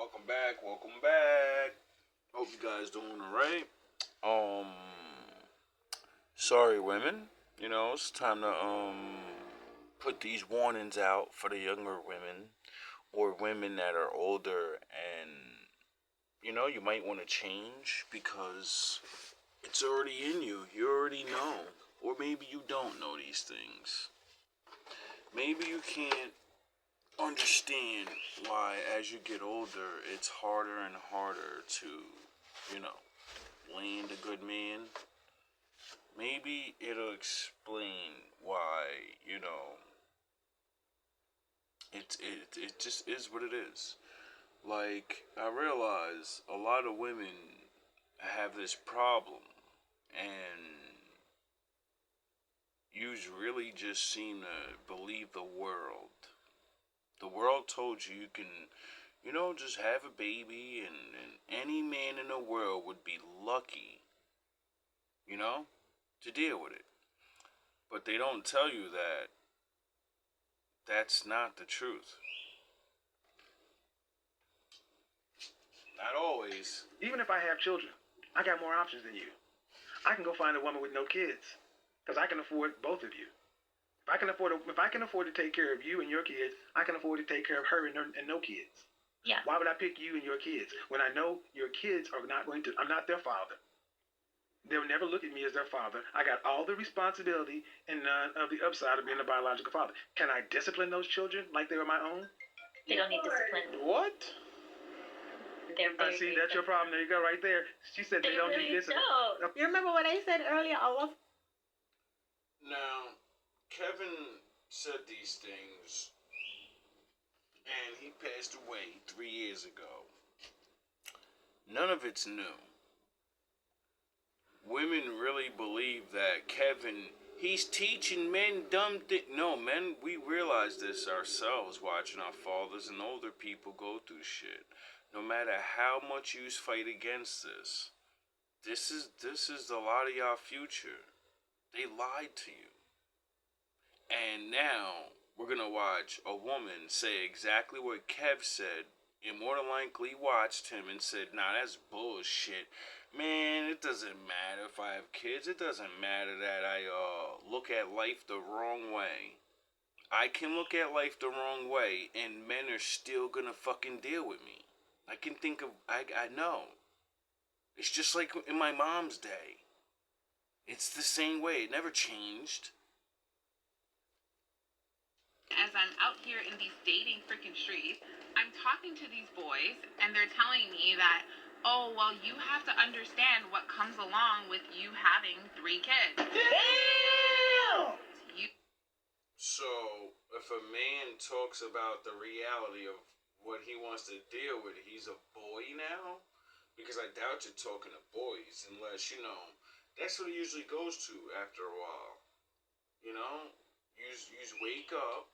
Welcome back. Welcome back. Hope you guys doing alright. Um, Sorry, women. It's time to put these warnings out for the younger women or women that are older, and you might want to change because it's already in you. You already know, or maybe you don't know these things. Maybe you can't understand why as you get older it's harder and harder to, you know, land a good man. Maybe it'll explain why, it just is what it is. Like, I realize a lot of women have this problem, and you really just seem to believe the world. The world told you can, just have a baby, and any man in the world would be lucky, you know, to deal with it. But they don't tell you that that's not the truth. Not always. Even if I have children, I got more options than you. I can go find a woman with no kids, because I can afford both of you. If I can afford to take care of you and your kids, I can afford to take care of her and no kids. Yeah. Why would I pick you and your kids when I know your kids are not going to? I'm not their father. They'll never look at me as their father. I got all the responsibility and none of the upside of being a biological father. Can I discipline those children like they were my own? They don't need discipline. What? They're very, See, that's your problem. There you go, right there. She said they don't really need discipline. Don't. You remember what I said earlier? Now, Kevin said these things, and he passed away 3 years ago. None of it's new. Women really believe that Kevin, he's teaching men dumb things. No, men, we realize this ourselves watching our fathers and older people go through shit. No matter how much you fight against this, this is a lot of y'all future. They lied to you. And now we're gonna watch a woman say exactly what Kev said, and more than likely watched him and said, nah, that's bullshit. Man, it doesn't matter if I have kids. It doesn't matter that I look at life the wrong way. I can look at life the wrong way, and men are still gonna fucking deal with me. I can think of, I know. It's just like in my mom's day. It's the same way. It never changed. As I'm out here in these dating freaking streets, I'm talking to these boys, and they're telling me that, oh, well, you have to understand what comes along with you having 3 kids. Damn! So, if a man talks about the reality of what he wants to deal with, he's a boy now? Because I doubt you're talking to boys, unless, that's what it usually goes to after a while. You wake up,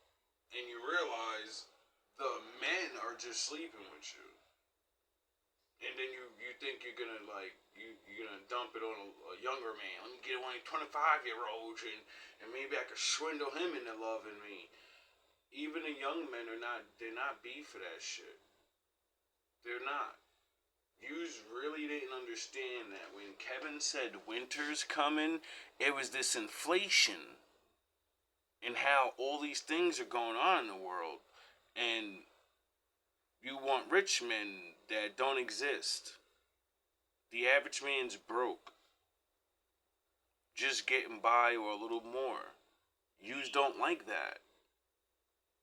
and you realize the men are just sleeping with you. And then you think you're gonna you're gonna dump it on a younger man. Let me get one of 25-year-olds and maybe I could swindle him into loving me. Even the young men they're not beef for that shit. They're not. You really didn't understand that when Kevin said winter's coming, it was this inflation and how all these things are going on in the world, and you want rich men that don't exist. The average man's broke, just getting by or a little more. Yous don't like that.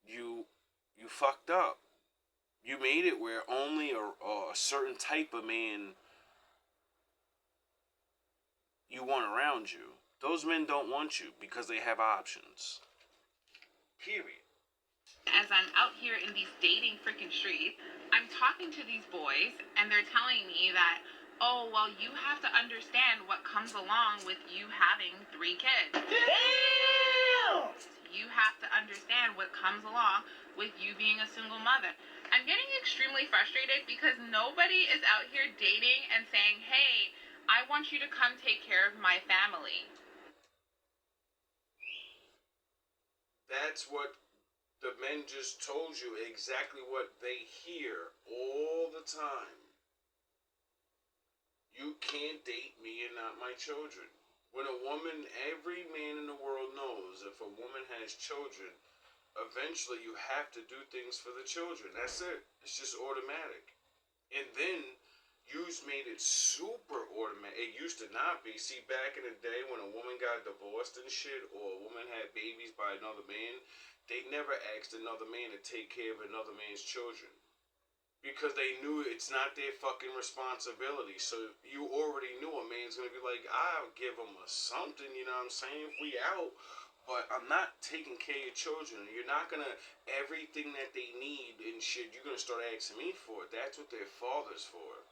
You fucked up. You made it where only a certain type of man you want around you. Those men don't want you because they have options. Period. As I'm out here in these dating freaking streets, I'm talking to these boys, and they're telling me that, oh, well, you have to understand what comes along with you having 3 kids. Damn! You have to understand what comes along with you being a single mother. I'm getting extremely frustrated because nobody is out here dating and saying, hey, I want you to come take care of my family. That's what The men just told you exactly what they hear all the time. You can't date me and not my children. When a woman, every man in the world knows if a woman has children, eventually you have to do things for the children. That's it. It's just automatic. And then you've made it super automatic. It used to not be. See, back in the day when a woman got divorced and shit, or a woman had babies by another man, they never asked another man to take care of another man's children. Because they knew it's not their fucking responsibility. So you already knew a man's gonna be like, I'll give him a something, you know what I'm saying? If we out, but I'm not taking care of your children. You're not gonna, everything that they need and shit, you're gonna start asking me for it. That's what their father's for.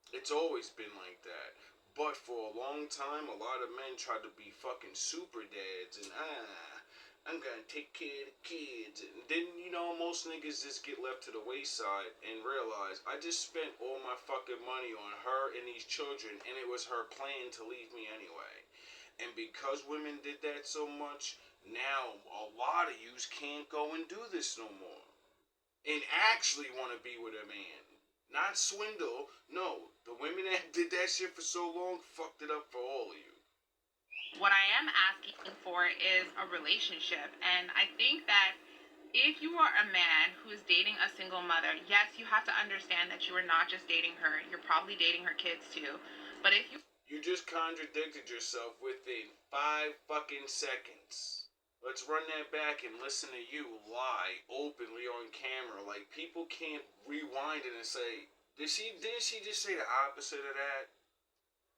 It's always been like that. But for a long time, a lot of men tried to be fucking super dads and I'm gonna take care of the kids. And then, you know, most niggas just get left to the wayside and realize I just spent all my fucking money on her and these children, and it was her plan to leave me anyway. And because women did that so much, now a lot of yous can't go and do this no more. And actually want to be with a man. Not swindle. No, the women that did that shit for so long fucked it up for all of you. What I am asking for is a relationship. And I think that if you are a man who is dating a single mother, yes, you have to understand that you are not just dating her. You're probably dating her kids too. But if you just contradicted yourself within 5 fucking seconds. Let's run that back and listen to you lie openly on camera. Like, people can't rewind it and say, didn't she just say the opposite of that?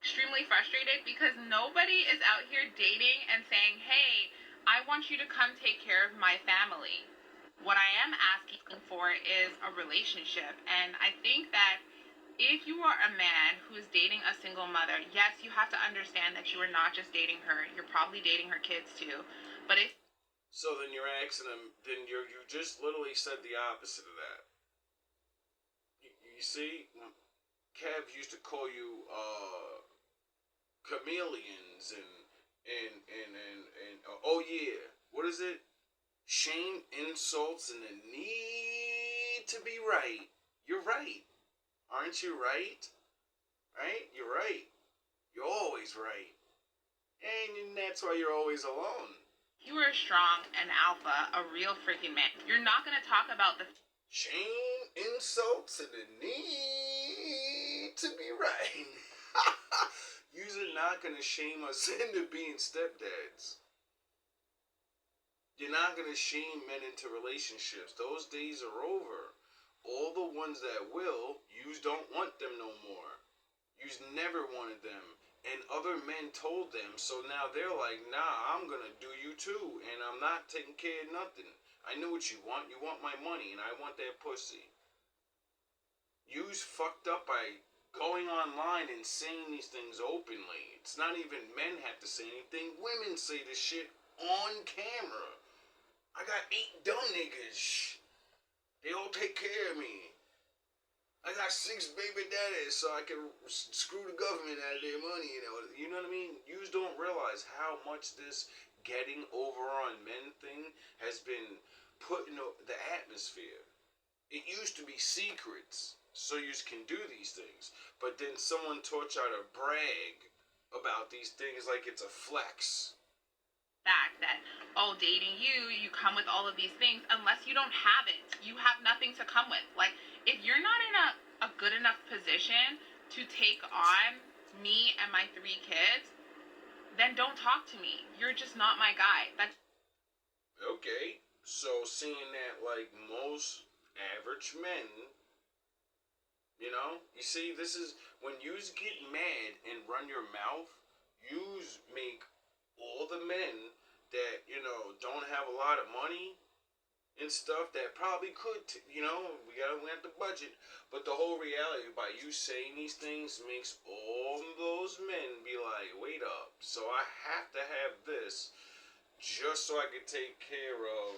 extremely frustrated because nobody is out here dating and saying, hey, I want you to come take care of my family. What I am asking for is a relationship. And I think that if you are a man who is dating a single mother, yes, you have to understand that you are not just dating her. You're probably dating her kids too. But if So then you're asking them, then you just literally said the opposite of that. You see, Kev used to call you chameleons and oh yeah, what is it? Shame, insults, and the need to be right. You're right. Aren't you right? Right? You're right. You're always right. And that's why you're always alone. you are strong and alpha, a real freaking man, you're not going to talk about the shame, insults, and the need to be right. You're not gonna shame us into being stepdads. You're not gonna shame men into relationships. Those days are over. All the ones that will, yous don't want them no more. Yous never wanted them. And other men told them, so now they're like, nah, I'm gonna do you too. And I'm not taking care of nothing. I know what you want. You want my money, and I want that pussy. Yous fucked up by going online and saying these things openly. It's not even men have to say anything. Women say this shit on camera. I got 8 dumb niggas. They all take care of me. I got 6 baby daddies so I can screw the government out of their money. You know what I mean? Yous don't realize how much this getting over on men thing has been put in the atmosphere. It used to be secrets, so you can do these things. But then someone taught y'all to brag about these things like it's a flex. Fact that, oh, dating you, you come with all of these things. Unless you don't have it, you have nothing to come with. Like, if you're not in a good enough position to take on me and my 3 kids, then don't talk to me. You're just not my guy. That's okay. So seeing that, like, most average men, you know, you see, this is when yous get mad and run your mouth, yous make all the men that, you know, don't have a lot of money and stuff that probably could, you know, we have to budget. But the whole reality by you saying these things makes all those men be like, wait up, so I have to have this just so I can take care of.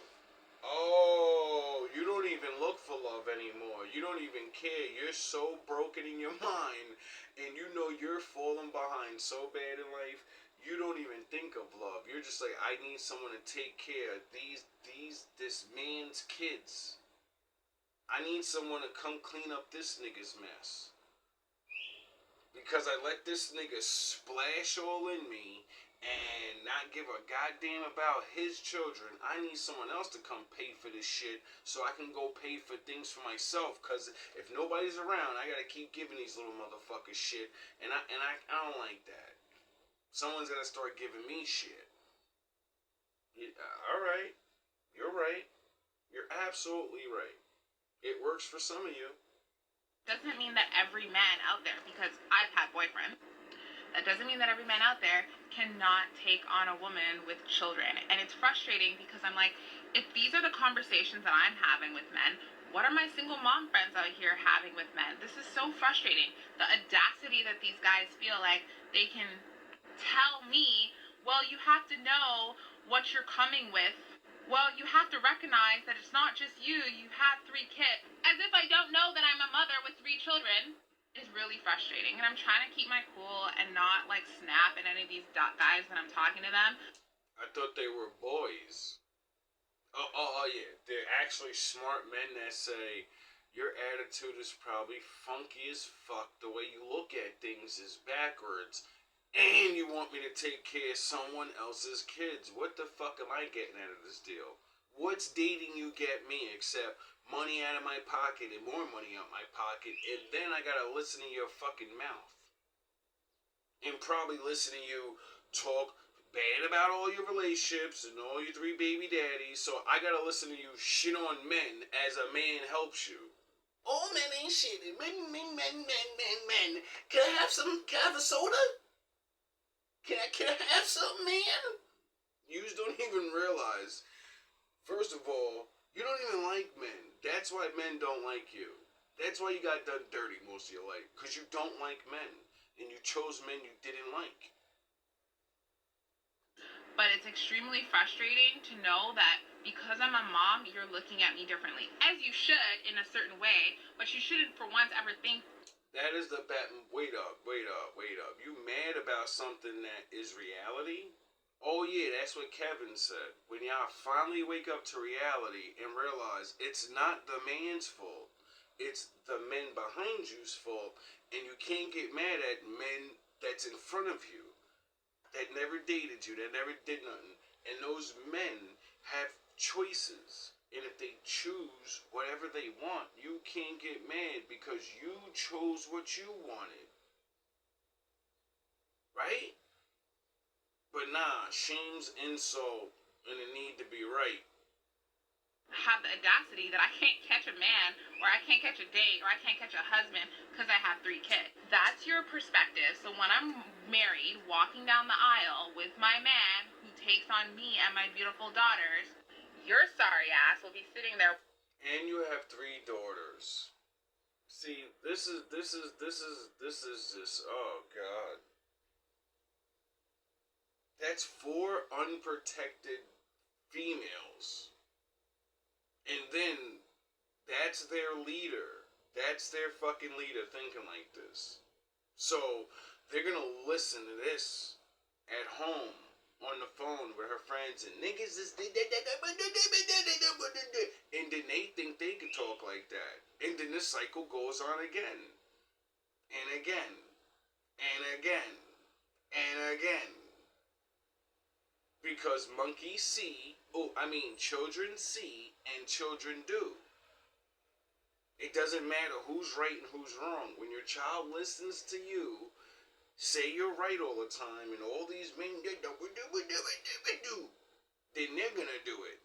Oh, you don't even look for love anymore. You don't even care. You're so broken in your mind, and you know you're falling behind so bad in life you don't even think of love. You're just like, I need someone to take care of this man's kids. I need someone to come clean up this nigga's mess. Because I let this nigga splash all in me and not give a goddamn about his children. I need someone else to come pay for this shit so I can go pay for things for myself. Because if nobody's around, I gotta keep giving these little motherfuckers shit. And I don't like that. Someone's gotta start giving me shit. Yeah, alright. You're right. You're absolutely right. It works for some of you. Doesn't mean that every man out there, because I've had boyfriends, that doesn't mean that every man out there cannot take on a woman with children. And it's frustrating because I'm like, if these are the conversations that I'm having with men, what are my single mom friends out here having with men? This is so frustrating. The audacity that these guys feel like they can tell me, well, you have to know what you're coming with. Well, you have to recognize that it's not just you. You have 3 kids. As if I don't know that I'm a mother with 3 children is really frustrating. And I'm trying to keep my cool and not, like, snap at any of these guys when I'm talking to them. I thought they were boys. Oh, yeah. They're actually smart men that say, your attitude is probably funky as fuck. The way you look at things is backwards. And you want me to take care of someone else's kids. What the fuck am I getting out of this deal? What's dating you get me except money out of my pocket and more money out my pocket, and then I gotta listen to your fucking mouth. And probably listen to you talk bad about all your relationships and all your 3 baby daddies, so I gotta listen to you shit on men as a man helps you. All men ain't shit. Men. Can I have a soda? Can I have something, man? You don't even realize, first of all, you don't even like men. That's why men don't like you. That's why you got done dirty most of your life. Because you don't like men. And you chose men you didn't like. But it's extremely frustrating to know that because I'm a mom, you're looking at me differently. As you should, in a certain way. But you shouldn't for once ever think, that is the bet. Wait up. You mad about something that is reality? Oh yeah, that's what Kevin said. When y'all finally wake up to reality and realize it's not the man's fault, it's the men behind you's fault, and you can't get mad at men that's in front of you, that never dated you, that never did nothing. And those men have choices. And if they choose whatever they want, you can't get mad because you chose what you wanted. Right? But nah, shame's insult and the need to be right. have the audacity that I can't catch a man, or I can't catch a date, or I can't catch a husband because I have 3 kids. That's your perspective. So when I'm married, walking down the aisle with my man who takes on me and my beautiful daughters, your sorry ass will be sitting there. And you have 3 daughters. See, this is just, oh God. That's 4 unprotected females. And then, that's their leader. That's their fucking leader thinking like this. So, they're gonna listen to this at home, on the phone with her friends, and niggas is... And then they think they can talk like that. And then the cycle goes on again. And again. And again. And again. Because monkeys see, children see and children do. It doesn't matter who's right and who's wrong. When your child listens to you say you're right all the time and all these men, then they're gonna do it.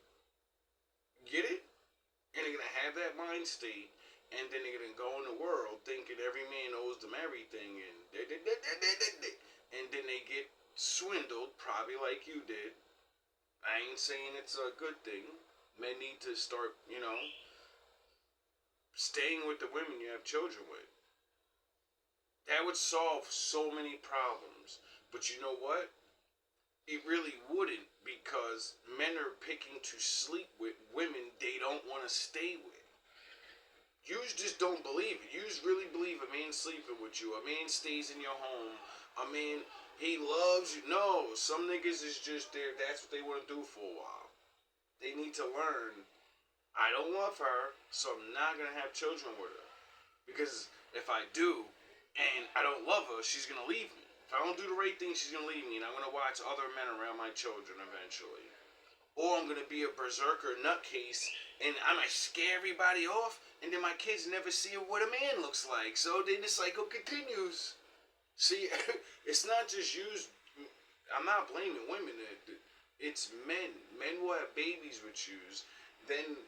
Get it? And they're gonna have that mind state, and then they're gonna go in the world thinking every man owes them everything, and then they get swindled, probably like you did. I ain't saying it's a good thing. Men need to start, staying with the women you have children with. That would solve so many problems. But you know what? It really wouldn't, because men are picking to sleep with women they don't want to stay with. You just don't believe it. You just really believe a man sleeping with you. A man stays in your home. A man, He loves you. No, some niggas is just there. That's what they want to do for a while. They need to learn. I don't love her, so I'm not gonna have children with her. Because if I do, and I don't love her, she's gonna leave me. If I don't do the right thing, she's gonna leave me, and I'm gonna watch other men around my children eventually. Or I'm gonna be a berserker nutcase, and I might scare everybody off, and then my kids never see what a man looks like. So then the cycle continues. See, it's not just used. I'm not blaming women. It's men. Men will have babies with yous, then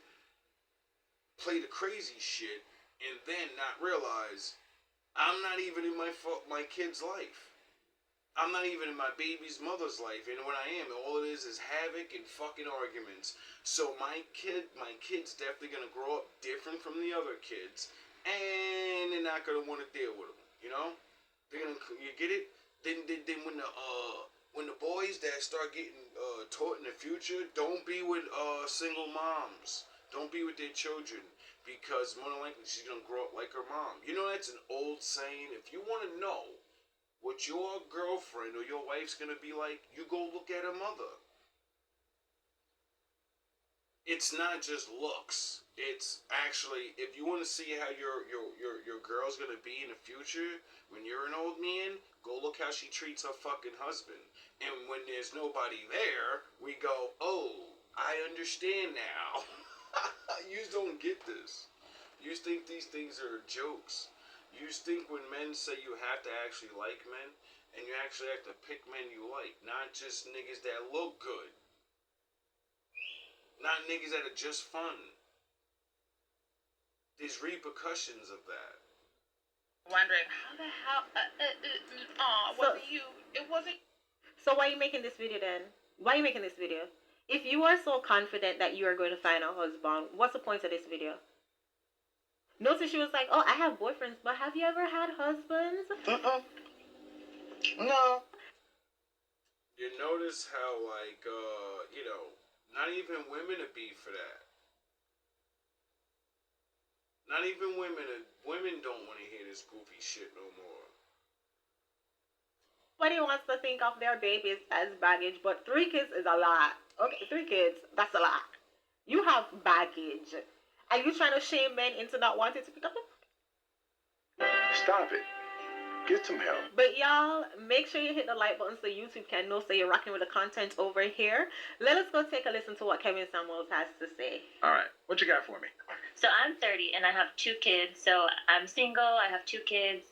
play the crazy shit, and then not realize I'm not even in my kid's life. I'm not even in my baby's mother's life, and when I am, all it is havoc and fucking arguments. So my kid's definitely gonna grow up different from the other kids, and they're not gonna want to deal with them. You know, they're gonna, you get it? Then when the boys that start getting taught in the future, don't be with single moms. Don't be with their children, because more than likely she's gonna grow up like her mom. You know, that's an old saying. If you want to know what your girlfriend or your wife's gonna be like, you go look at her mother. It's not just looks. It's actually, if you want to see how your girl's gonna be in the future when you're an old man, go look how she treats her fucking husband. And when there's nobody there, we go, oh, I understand now. You don't get this. You think these things are jokes. You think when men say you have to actually like men, and you actually have to pick men you like, not just niggas that look good. Not niggas that are just fun. There's repercussions of that. Wondering how the hell? Wasn't you? It wasn't. So why are you making this video then? Why are you making this video? If you are so confident that you are going to find a husband, what's the point of this video? Notice she was like, oh, I have boyfriends, but have you ever had husbands? No. You notice how, like, not even women would be for that. Not even women don't want to hear this goofy shit no more. Nobody wants to think of their babies as baggage, but 3 kids is a lot. Okay, 3 kids, that's a lot. You have baggage. Are you trying to shame men into not wanting to pick up them? Stop it. Get some help. But y'all, make sure you hit the like button so YouTube can know so you're rocking with the content over here. Let us go take a listen to what Kevin Samuels has to say. All right, what you got for me? So I'm 30 and I have 2 kids. So I'm single. I have 2 kids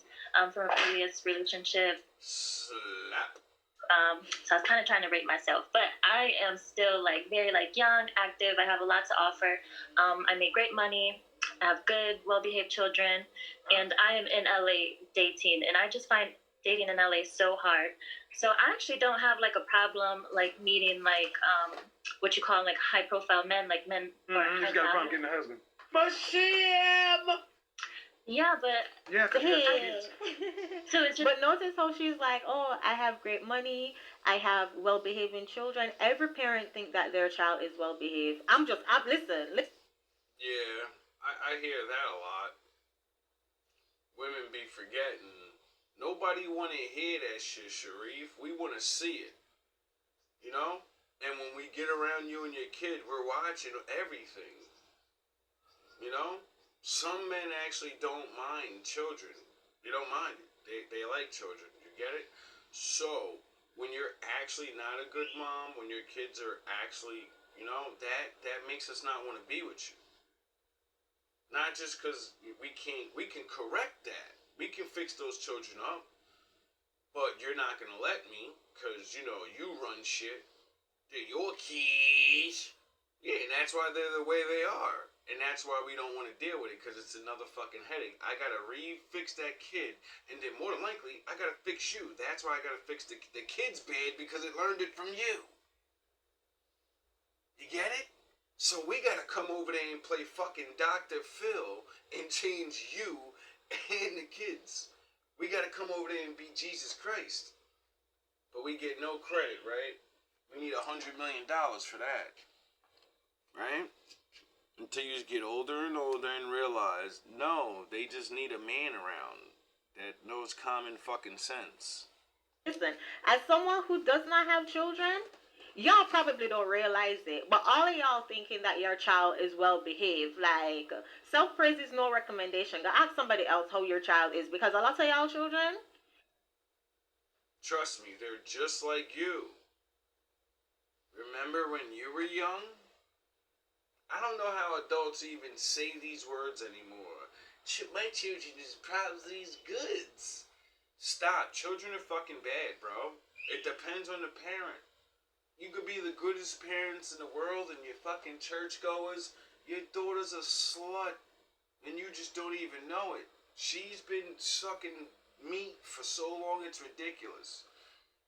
from a previous relationship. Slap. So I was kind of trying to rate myself, but I am still like very like young, active. I have a lot to offer. I make great money. I have good, well-behaved children, and I am in LA dating, and I just find dating in LA so hard. So I actually don't have like a problem like meeting like what you call like high-profile men, like men who are You high just got a problem value. getting a husband. But shit! Yeah, but Yeah, because you got 2 kids. so it's just But notice how she's like, oh, I have great money, I have well-behaving children. Every parent think that their child is well-behaved. Listen. Yeah, I hear that a lot. Women be forgetting. Nobody want to hear that shit, Sharif. We want to see it. You know? And when we get around you and your kid, we're watching everything. You know? Some men actually don't mind children. They don't mind it. They like children. You get it? So, when you're actually not a good mom, when your kids are actually, that makes us not want to be with you. Not just because we can correct that. We can fix those children up. But you're not going to let me because, you run shit. They're your kids. Yeah, and that's why they're the way they are. And that's why we don't want to deal with it, because it's another fucking headache. I gotta fix that kid, and then more than likely, I gotta fix you. That's why I gotta fix the kid's bed, because it learned it from you. You get it? So we gotta come over there and play fucking Dr. Phil and change you and the kids. We gotta come over there and be Jesus Christ. But we get no credit, right? We need $100 million for that. Right? Until you just get older and older and realize, no, they just need a man around that knows common fucking sense. Listen, as someone who does not have children, y'all probably don't realize it, but all of y'all thinking that your child is well behaved. Like, self praise is no recommendation. Go ask somebody else how your child is, because a lot of y'all children, Trust me, they're just like you. Remember when you were young? I don't know how adults even say these words anymore. My children is probably goods. Stop. Children are fucking bad, bro. It depends on the parent. You could be the goodest parents in the world and you're fucking churchgoers. Your daughter's a slut and you just don't even know it. She's been sucking meat for so long it's ridiculous.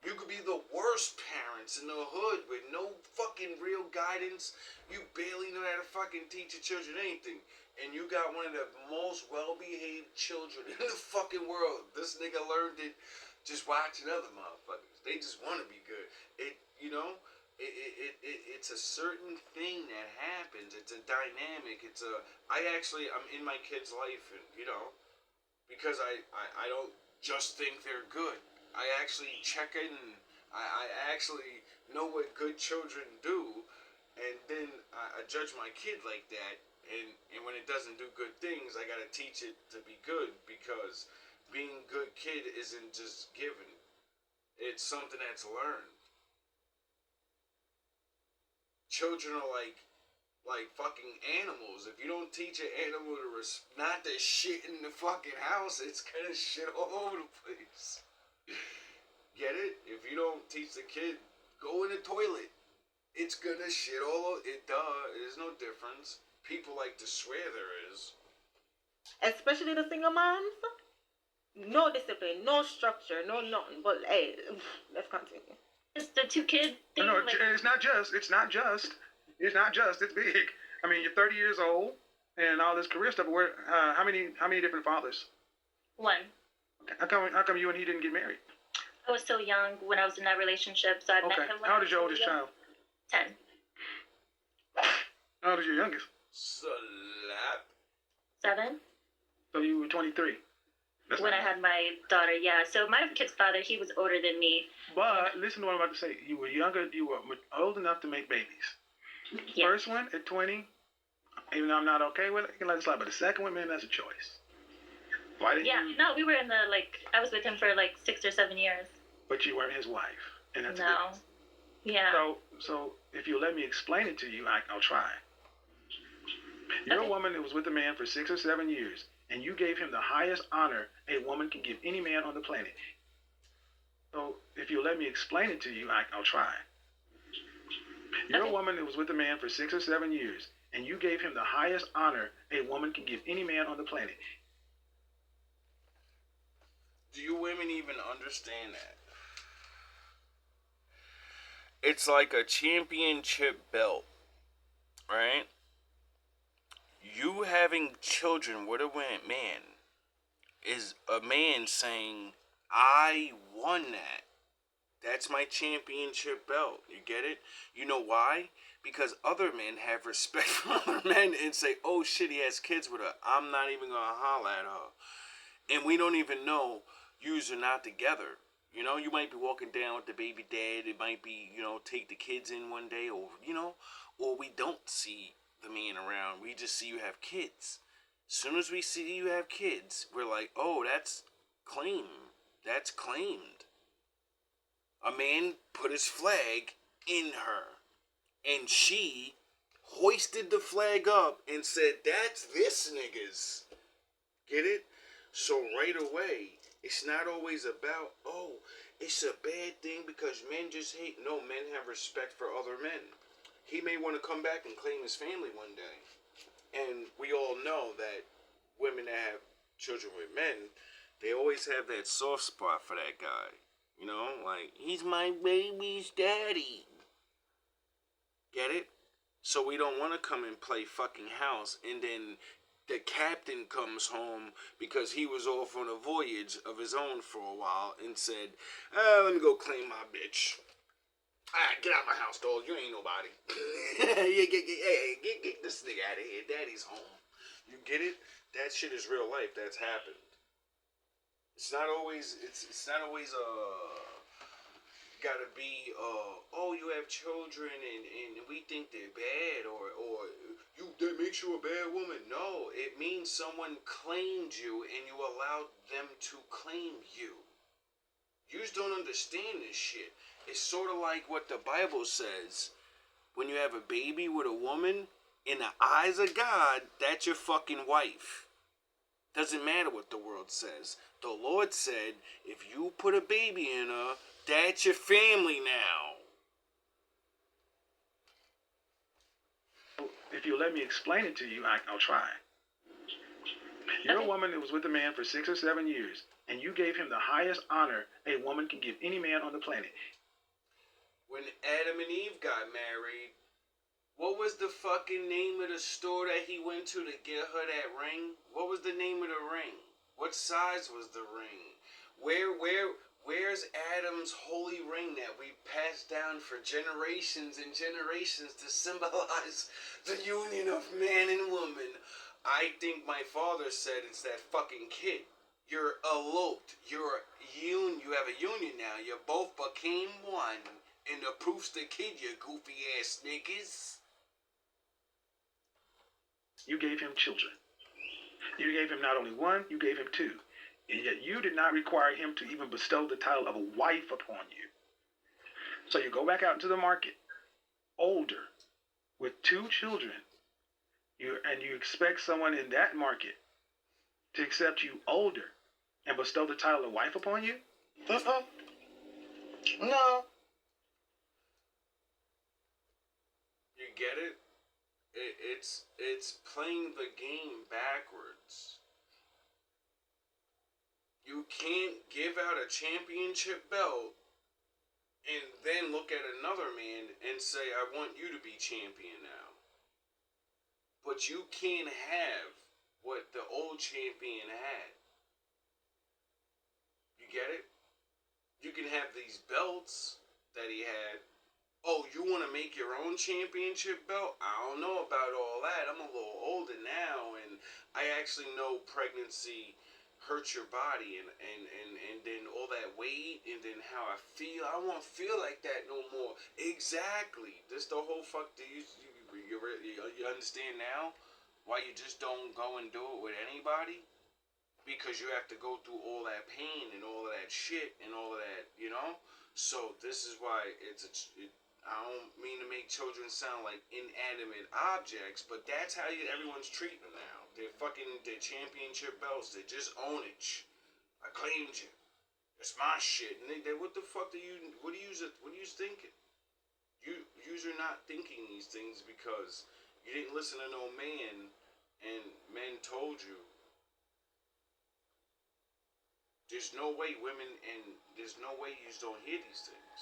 You could be the worst parents in the hood with no fucking real guidance. You barely know how to fucking teach your children anything. And you got one of the most well-behaved children in the fucking world. This nigga learned it just watching other motherfuckers. They just want to be good. It's a certain thing that happens. It's a dynamic. I'm in my kid's life, and because I don't just think they're good. I actually check in. I actually know what good children do, and then I judge my kid like that. And when it doesn't do good things, I gotta teach it to be good, because being a good kid isn't just given. It's something that's learned. Children are like fucking animals. If you don't teach an animal to not to shit in the fucking house, it's gonna shit all over the place. Get it? If you don't teach the kid, go in the toilet, it's gonna shit all over it. There's no difference. People like to swear there is. especially the single moms, no discipline, no structure, no nothing. But hey, let's continue. It's the two kid thing. No, Like, it's not just. It's big. I mean, you're 30 years old and all this career stuff. How many different fathers? one. How come you and he didn't get married? I was so young when I was in that relationship, so I met him when How I old was is your so oldest young. child? 10. How old is your youngest? Slap. 7. So you were 23. That's When not I had my daughter, yeah. So my kid's father, he was older than me. But listen to what I'm about to say. You were younger. You were old enough to make babies. Yeah. First one at 20, even though I'm not okay with it, you can let it slide. But the second one, man, that's a choice. Why didn't Yeah, you? no, we were in the, I was with him for 6 or 7 years. But you weren't his wife, and that's a No. difference. Yeah. So if you let me explain it to you, I'll try. You're Okay. a woman that was with a man for 6 or 7 years, and you gave him the highest honor a woman can give any man on the planet. So if you let me explain it to you, I'll try. You're Okay. a woman that was with a man for 6 or 7 years, and you gave him the highest honor a woman can give any man on the planet. Do you women even understand that? It's like a championship belt, right? You having children with a man is a man saying, I won that. That's my championship belt. You get it? You know why? Because other men have respect for other men and say, oh shit, he has kids with her. I'm not even going to holler at her. And we don't even know yous are not together. You might be walking down with the baby dad. It might be, take the kids in one day, or we don't see the man around. We just see you have kids. As soon as we see you have kids, we're like, oh, that's claim. That's claimed. A man put his flag in her, and she hoisted the flag up and said, that's this nigga's. Get it? So right away, it's not always about, oh, it's a bad thing because men just hate. No, men have respect for other men. He may want to come back and claim his family one day. And we all know that women that have children with men, they always have that soft spot for that guy. He's my baby's daddy. Get it? So we don't want to come and play fucking house, and then the captain comes home because he was off on a voyage of his own for a while and said, let me go claim my bitch. Get out of my house, dog. You ain't nobody. Get this nigga out of here. Daddy's home. You get it? That shit is real life. That's happened. It's not always gotta be, oh, you have children and we think they're bad, or that makes you a bad woman. No, it means someone claimed you and you allowed them to claim you. You just don't understand this shit. It's sort of like what the Bible says. When you have a baby with a woman, in the eyes of God, that's your fucking wife. Doesn't matter what the world says. The Lord said, if you put a baby in her, that's your family now. If you let me explain it to you, I'll try. You're a woman that was with a man for 6 or 7 years, and you gave him the highest honor a woman can give any man on the planet. When Adam and Eve got married, what was the fucking name of the store that he went to get her that ring? What was the name of the ring? What size was the ring? Where's Adam's holy ring that we passed down for generations and generations to symbolize the union of man and woman? I think my father said it's that fucking kid. You're eloped. You have a union now. You both became one. And the proof's the kid, you goofy ass niggas. You gave him children. You gave him not only one, you gave him two. And yet you did not require him to even bestow the title of a wife upon you. So you go back out into the market, older, with 2 children, and you expect someone in that market to accept you older and bestow the title of wife upon you? No. You get it? It's playing the game backwards. You can't give out a championship belt and then look at another man and say, I want you to be champion now. But you can't have what the old champion had. You get it? You can have these belts that he had. Oh, you want to make your own championship belt? I don't know about all that. I'm a little older now, and I actually know pregnancy hurts your body, and then all that weight, and then how I feel. I won't feel like that no more. Exactly. This the whole fuck. Do you understand now why you just don't go and do it with anybody? Because you have to go through all that pain and all of that shit and all of that, you know? So this is why I don't mean to make children sound like inanimate objects, but that's how everyone's treating them now. They're championship belts. They just own it. I claimed you. It's my shit. And they what the fuck what are you thinking? You're not thinking these things because you didn't listen to no man, and men told you. There's no way there's no way you just don't hear these things.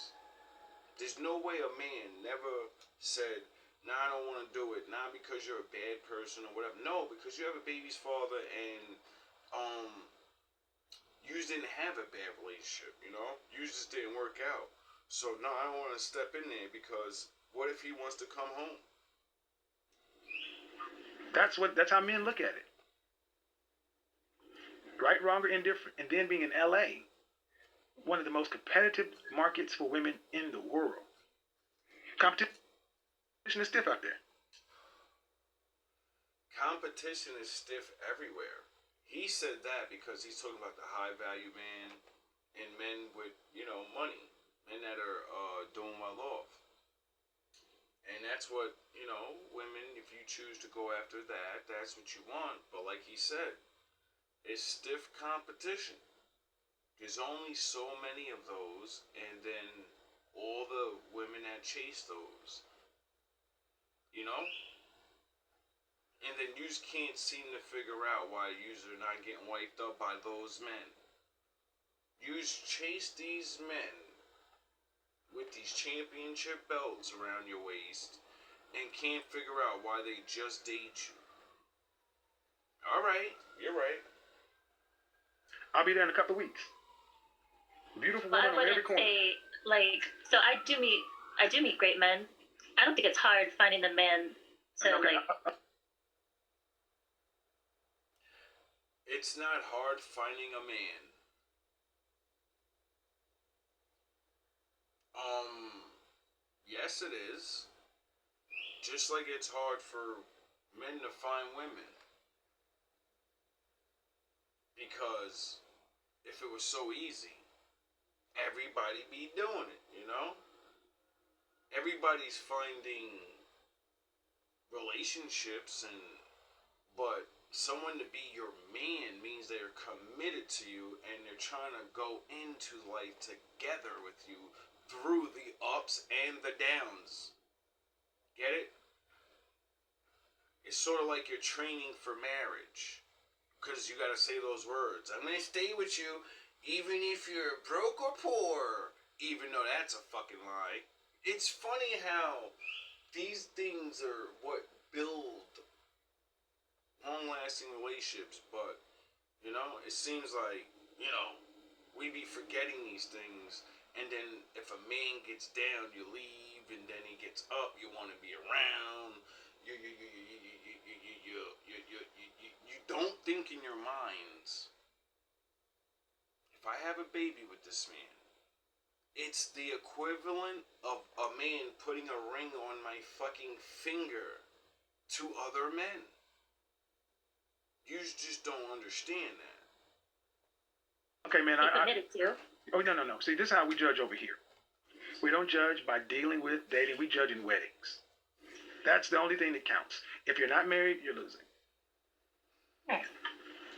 There's no way a man never said, nah, I don't want to do it. Not because you're a bad person or whatever. No, because you have a baby's father and you didn't have a bad relationship, you know? You just didn't work out. So, no, I don't want to step in there because what if he wants to come home? That's how men look at it. Right, wrong, or indifferent. And then being in LA, one of the most competitive markets for women in the world. Competition is stiff out there. Competition is stiff everywhere. He said that because he's talking about the high value man and men with, money. Men that are doing well off. And that's what, women, if you choose to go after that, that's what you want. But like he said, it's stiff competition. There's only so many of those, and then all the women that chase those, and then you just can't seem to figure out why you are not getting wiped up by those men. You just chase these men with these championship belts around your waist and can't figure out why they just date you. All right, you're right. I'll be there in a couple of weeks. Beautiful woman on every corner. So I do meet great men. I don't think it's hard finding the man to It's not hard finding a man. Yes, it is. Just like it's hard for men to find women. Because if it was so easy, everybody be doing it, you know? Everybody's finding relationships but someone to be your man means they're committed to you and they're trying to go into life together with you through the ups and the downs. Get it? It's sort of like you're training for marriage. Because you gotta say those words. I'm gonna stay with you even if you're broke or poor. Even though that's a fucking lie. It's funny how these things are what build long-lasting relationships, but, you know, it seems like, you know, we be forgetting these things, and then if a man gets down, you leave, and then he gets up, you want to be around. You don't think in your minds, if I have a baby with this man, it's the equivalent of a man putting a ring on my fucking finger to other men. You just don't understand that. Okay, man. He committed to. Oh, no. See, this is how we judge over here. We don't judge by dealing with, dating. We judge in weddings. That's the only thing that counts. If you're not married, you're losing. Okay.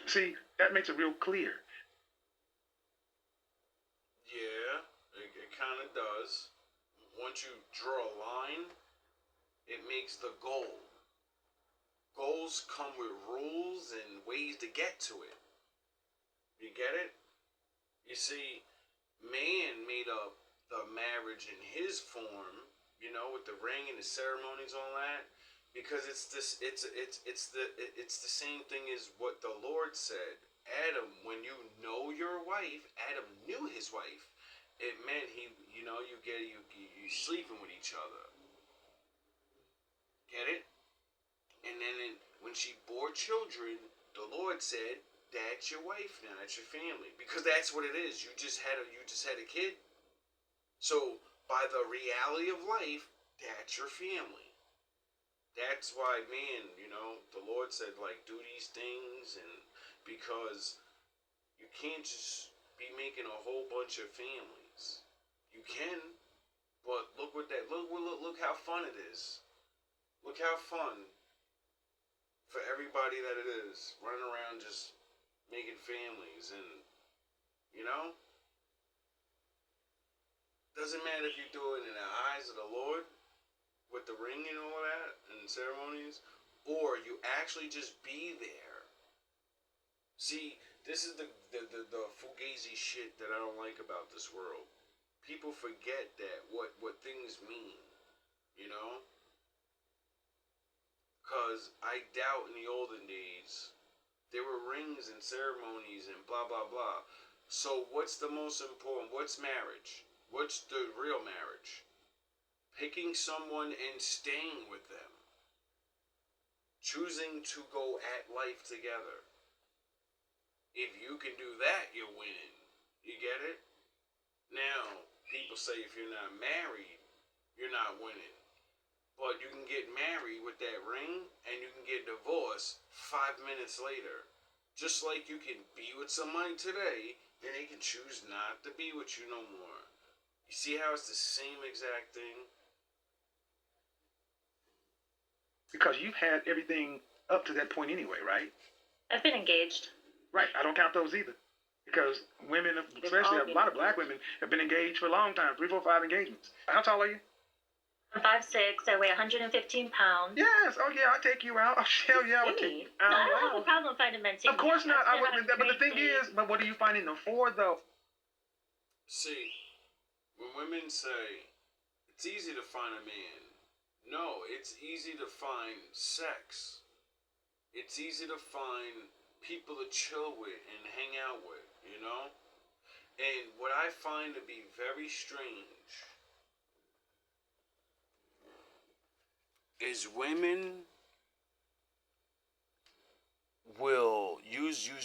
See, that makes it real clear. Yeah, it kind of does. Once you draw a line, it makes the goal. Goals come with rules and ways to get to it. You get it? You see, man made up the marriage in his form, you know, with the ring and the ceremonies and all that, because it's the same thing as what the Lord said. Adam, when you know your wife, Adam knew his wife. It meant you sleeping with each other. Get it? And then when she bore children, the Lord said, "That's your wife now. That's your family." Because that's what it is. You just had a kid. So by the reality of life, that's your family. That's why, man, you know, the Lord said, like, do these things, and because you can't just be making a whole bunch of families. You can, but look how fun it is. Look how fun for everybody that it is, running around just making families, and, you know, doesn't matter if you do it in the eyes of the Lord with the ring and all that and ceremonies, or you actually just be there. See, this is the fugazi shit that I don't like about this world. People forget that what things mean, you know? Because I doubt in the olden days there were rings and ceremonies and blah blah blah. So what's the most important? What's marriage? What's the real marriage? Picking someone and staying with them. Choosing to go at life together. If you can do that, you're winning. You get it? Now, people say if you're not married, you're not winning. But you can get married with that ring, and you can get divorced 5 minutes later. Just like you can be with somebody today, and they can choose not to be with you no more. You see how it's the same exact thing? Because you've had everything up to that point anyway, right? I've been engaged. Right. I don't count those either. Because women, especially a lot of black women, have been engaged for a long time. 3, 4, 5 engagements. How tall are you? I'm 5'6". I weigh 115 pounds. Yes. Oh, yeah. I'll take you out. Oh, hell yeah. I would take you out. No, I don't have a problem finding men. Of course not. But the thing is, but what are you finding them for, though? See, when women say, it's easy to find a man, no, it's easy to find sex. It's easy to find people to chill with and hang out with, you know? And what I find to be very strange is women will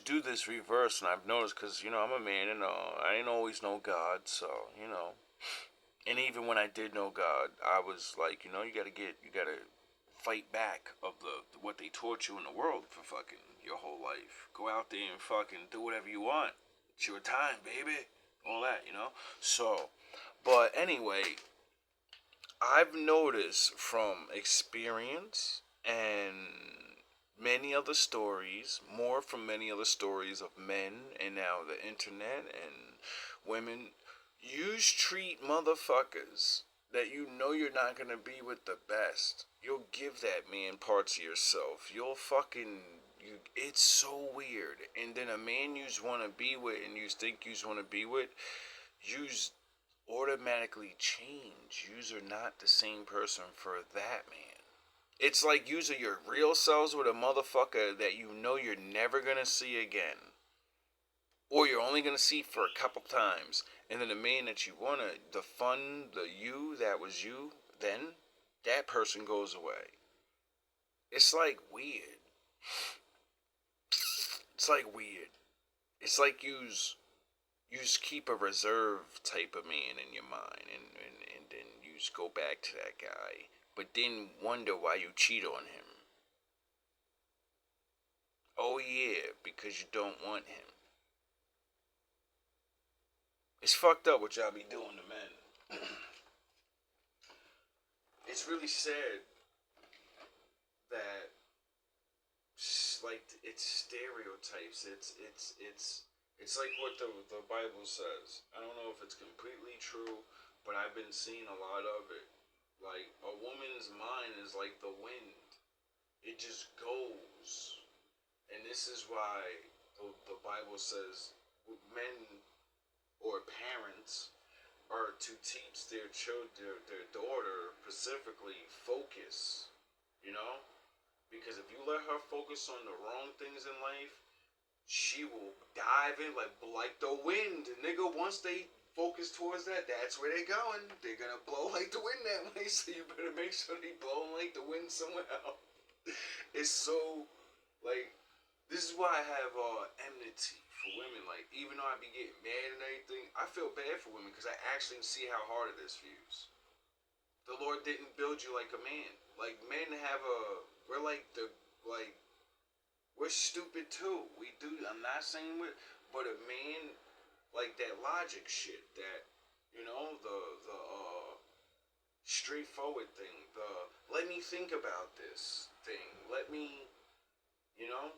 do this reverse, and I've noticed, because, you know, I'm a man, and I ain't always know God, so, you know, And even when I did know God, I was like, you gotta fight back of the what they taught you in the world for fucking your whole life. Go out there and fucking do whatever you want. It's your time, baby. All that, So, but anyway, I've noticed from experience and many other stories, more from many other stories of men and now the internet and women, you treat motherfuckers that you know you're not gonna be with the best. You'll give that man parts of yourself. You'll fucking it's so weird. And then a man you wanna be with and you think you wanna be with, you's automatically change. Yous are not the same person for that man. It's like using your real selves with a motherfucker that you know you're never gonna see again. Or you're only gonna see for a couple times. And then the man that you wanna, the fun, the you that was you, then that person goes away. It's like weird. It's like weird. It's like you just keep a reserve type of man in your mind and then you just go back to that guy. But then wonder why you cheat on him. Oh yeah, because you don't want him. It's fucked up what y'all be doing to men. It's really sad that like it's stereotypes. It's like what the Bible says. I don't know if it's completely true, but I've been seeing a lot of it. Like a woman's mind is like the wind. It just goes. And this is why the Bible says men or parents are to teach their children, their daughter specifically, focus. You know? Because if you let her focus on the wrong things in life, she will dive in like the wind. Nigga, once they focus towards that, that's where they're going. They're gonna blow like the wind that way, so you better make sure they blowing like the wind somewhere else. It's so, like, this is why I have enmity for women. Like, even though I be getting mad and everything, I feel bad for women because I actually see how hard it is for you. The Lord didn't build you like a man. Like, men we're like we're stupid too. We do. I'm not saying but a man, like that logic shit, that the straightforward thing, the let me think about this thing, let me, you know,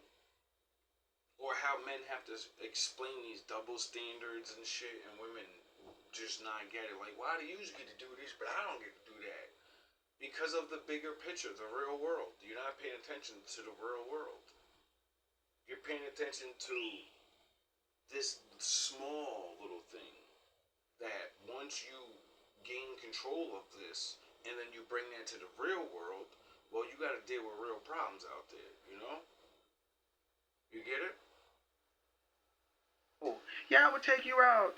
or how men have to explain these double standards and shit, and women just not get it. Like, why do you get to do this, but I don't get to do that? Because of the bigger picture, the real world. You're not paying attention to the real world. You're paying attention to this small little thing that once you gain control of this and then you bring that to the real world, well, you got to deal with real problems out there, you know? You get it? Yeah, I would take you out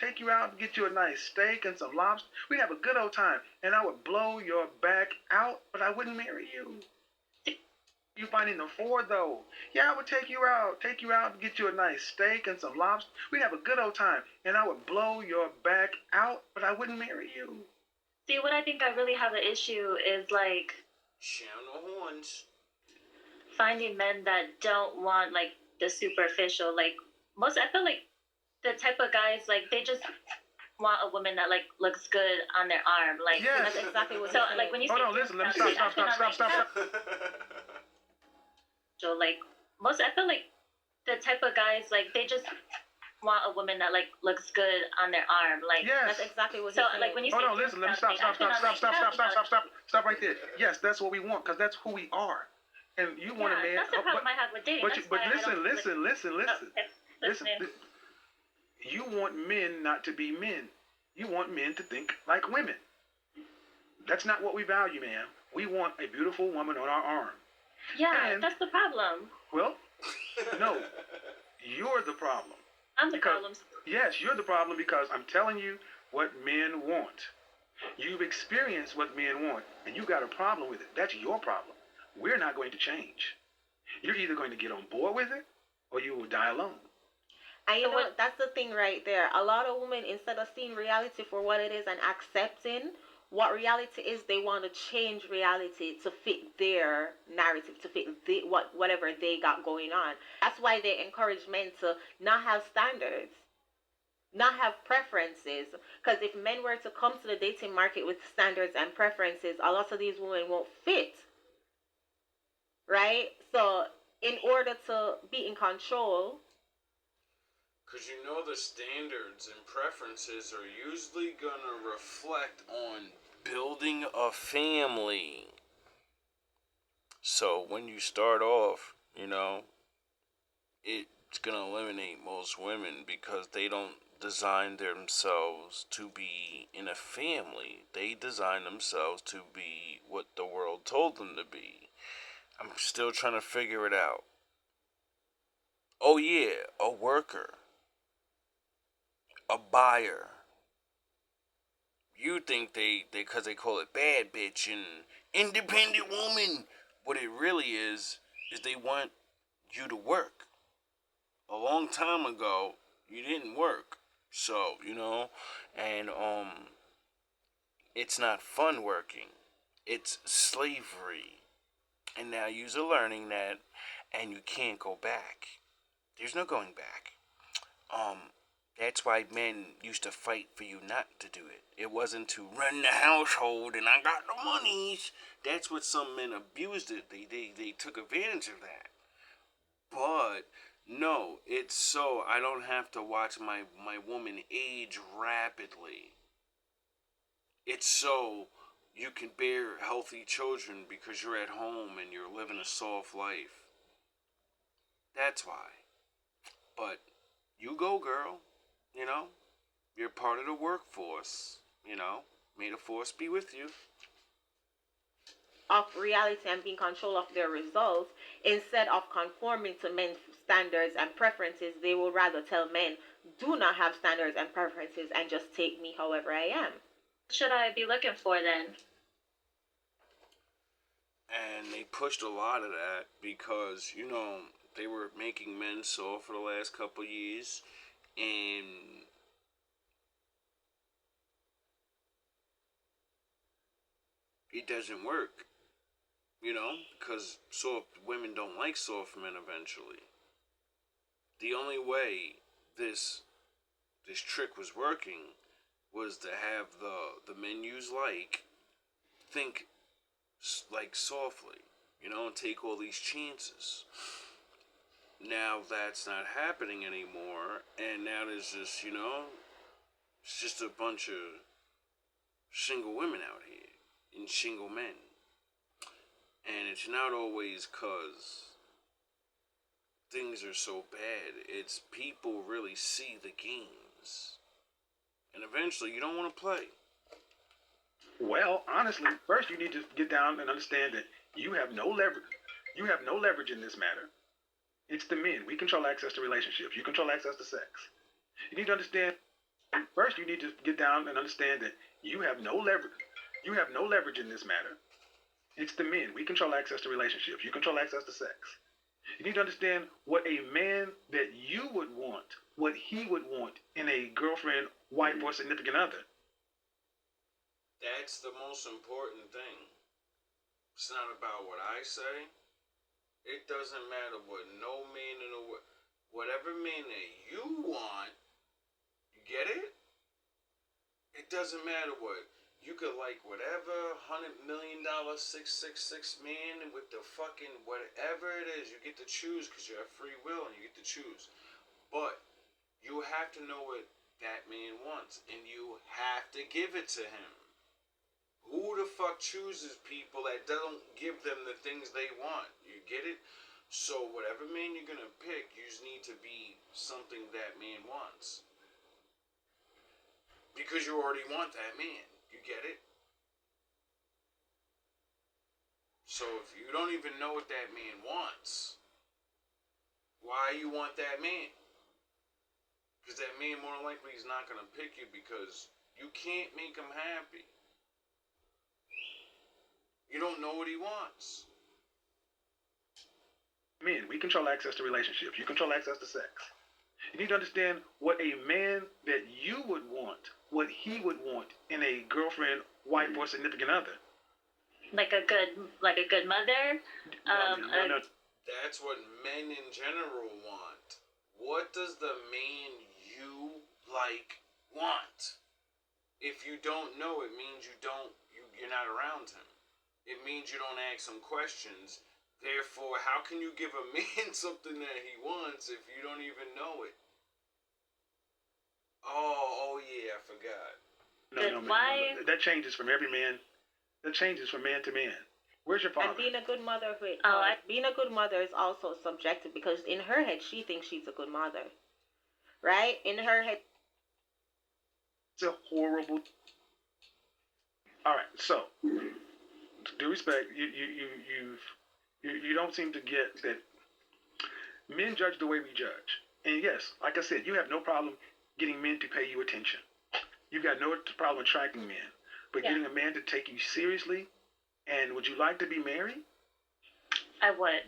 and get you a nice steak and some lobster. We'd have a good old time, and I would blow your back out, but I wouldn't marry you. You finding the four though? Yeah, I would take you out and get you a nice steak and some lobster. We'd have a good old time, and I would blow your back out, but I wouldn't marry you. See, what I think I really have an issue is like Sound the horns. finding men that don't want like the superficial. Like I feel like the type of guys like they just want a woman that like looks good on their arm. Like Yes. That's exactly what. so like when you Hold on, listen. Let me stop. So like I feel like the type of guys like they just want a woman that like looks good on their arm. Like Yes. That's exactly what. so like when you Hold on, listen. Let me stop right there. Yes, that's what we want, because that's who we are. And you want a man. That's the problem I have with dating. But listen. You want men not to be men. You want men to think like women. That's not what we value, man. We want a beautiful woman on our arm. Yeah, that's the problem. Well, no, you're the problem. I'm the problem. Yes, you're the problem, because I'm telling you what men want. You've experienced what men want, and you got a problem with it. That's your problem. We're not going to change. You're either going to get on board with it, or you will die alone. And you So know, what? that's the thing right there. A lot of women, instead of seeing reality for what it is and accepting what reality is, they want to change reality to fit their narrative, to fit whatever they got going on. That's why they encourage men to not have standards, not have preferences. Because if men were to come to the dating market with standards and preferences, a lot of these women won't fit, right? So, in order to be in control, Because you know the standards and preferences are usually going to reflect on building a family. So when you start off, it's going to eliminate most women because they don't design themselves to be in a family. They design themselves to be what the world told them to be. I'm still trying to figure it out. Oh, yeah, a worker, a buyer. You think because they call it bad bitch and independent woman. What it really is they want you to work. A long time ago, you didn't work. So, and it's not fun working. It's slavery. And now you're learning that and you can't go back. There's no going back. Um that's why men used to fight for you not to do it. It wasn't to run the household and I got the monies. That's what some men abused it. They took advantage of that. But no, it's so I don't have to watch my woman age rapidly. It's so you can bear healthy children because you're at home and you're living a soft life. That's why. But you go, girl. You know, you're part of the workforce. May the force be with you. of reality and being control of their results, instead of conforming to men's standards and preferences, they will rather tell men, do not have standards and preferences and just take me however I am. Should I be looking for then? And they pushed a lot of that because, they were making men soft for the last couple years. And it doesn't work, because soft women don't like soft men eventually. The only way this trick was working was to have the men use think like softly, and take all these chances. Now that's not happening anymore, and now there's just, it's just a bunch of single women out here and single men. And it's not always because things are so bad, it's people really see the games. And eventually you don't want to play. Well, honestly, first you need to get down and understand that you have no leverage. You have no leverage in this matter. It's the men. We control access to relationships. You control access to sex. You need to understand. First, you need to get down and understand that you have no leverage. You have no leverage in this matter. It's the men. We control access to relationships. You control access to sex. You need to understand what a man that you would want, what he would want in a girlfriend, wife, or significant other. That's the most important thing. It's not about what I say. It doesn't matter what no man in the world, whatever man that you want, you get it? It doesn't matter what. You could like whatever $100 million 666 man with the fucking whatever it is. You get to choose because you have free will and you get to choose. But you have to know what that man wants and you have to give it to him. Who the fuck chooses people that don't give them the things they want? You get it? So whatever man you're gonna pick, you just need to be something that man wants. Because you already want that man. You get it? So if you don't even know what that man wants, why you want that man? Because that man more than likely is not gonna pick you because you can't make him happy. You don't know what he wants. Men, we control access to relationships. You control access to sex. You need to understand what a man that you would want, what he would want in a girlfriend, wife, or significant other. Like a good mother. No. That's what men in general want. What does the man you like want? If you don't know, it means you're not around him. It means you don't ask some questions. Therefore, how can you give a man something that he wants if you don't even know it? Oh yeah, I forgot. No, Why? That changes from every man. That changes from man to man. Where's your father? And being a good mother, Oh, being a good mother is also subjective because in her head she thinks she's a good mother, right? In her head. It's a horrible. All right, so due respect, you don't seem to get that men judge the way we judge. And yes, like I said, you have no problem getting men to pay you attention. You've got no problem attracting men. But getting a man to take you seriously, and would you like to be married? I would.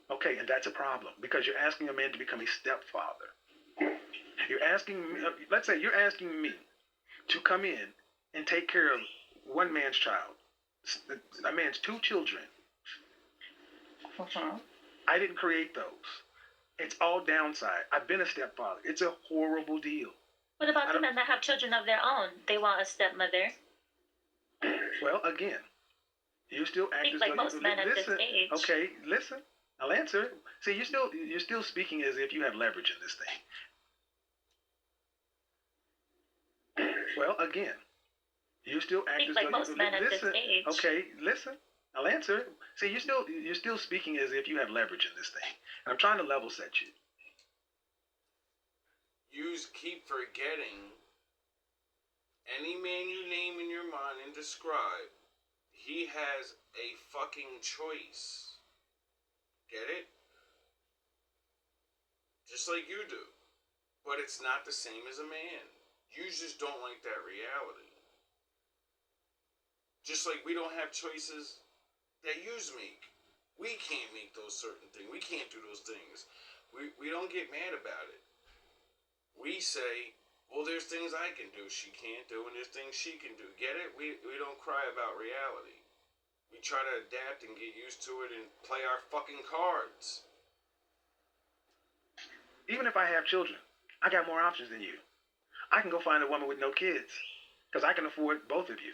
Okay, and that's a problem because you're asking a man to become a stepfather. You're asking, let's say you're asking me to come in and take care of one man's child, a man's two children. I didn't create those. It's all downside. I've been a stepfather. It's a horrible deal. What about the men that have children of their own? They want a stepmother. Well, again, you still act as like though most men at this age. Okay, listen. I'll answer. See, you're still speaking as if you have leverage in this thing. Well, again, you still act as like though most men at this age. Okay, listen. I'll answer. See, you're still speaking as if you have leverage in this thing. And I'm trying to level set you. You keep forgetting any man you name in your mind and describe, he has a fucking choice. Get it? Just like you do. But it's not the same as a man. You just don't like that reality. Just like we don't have choices that yous make. We can't make those certain things. We can't do those things. We don't get mad about it. We say, well, there's things I can do she can't do, and there's things she can do. Get it? We don't cry about reality. We try to adapt and get used to it and play our fucking cards. Even if I have children, I got more options than you. I can go find a woman with no kids because I can afford both of you.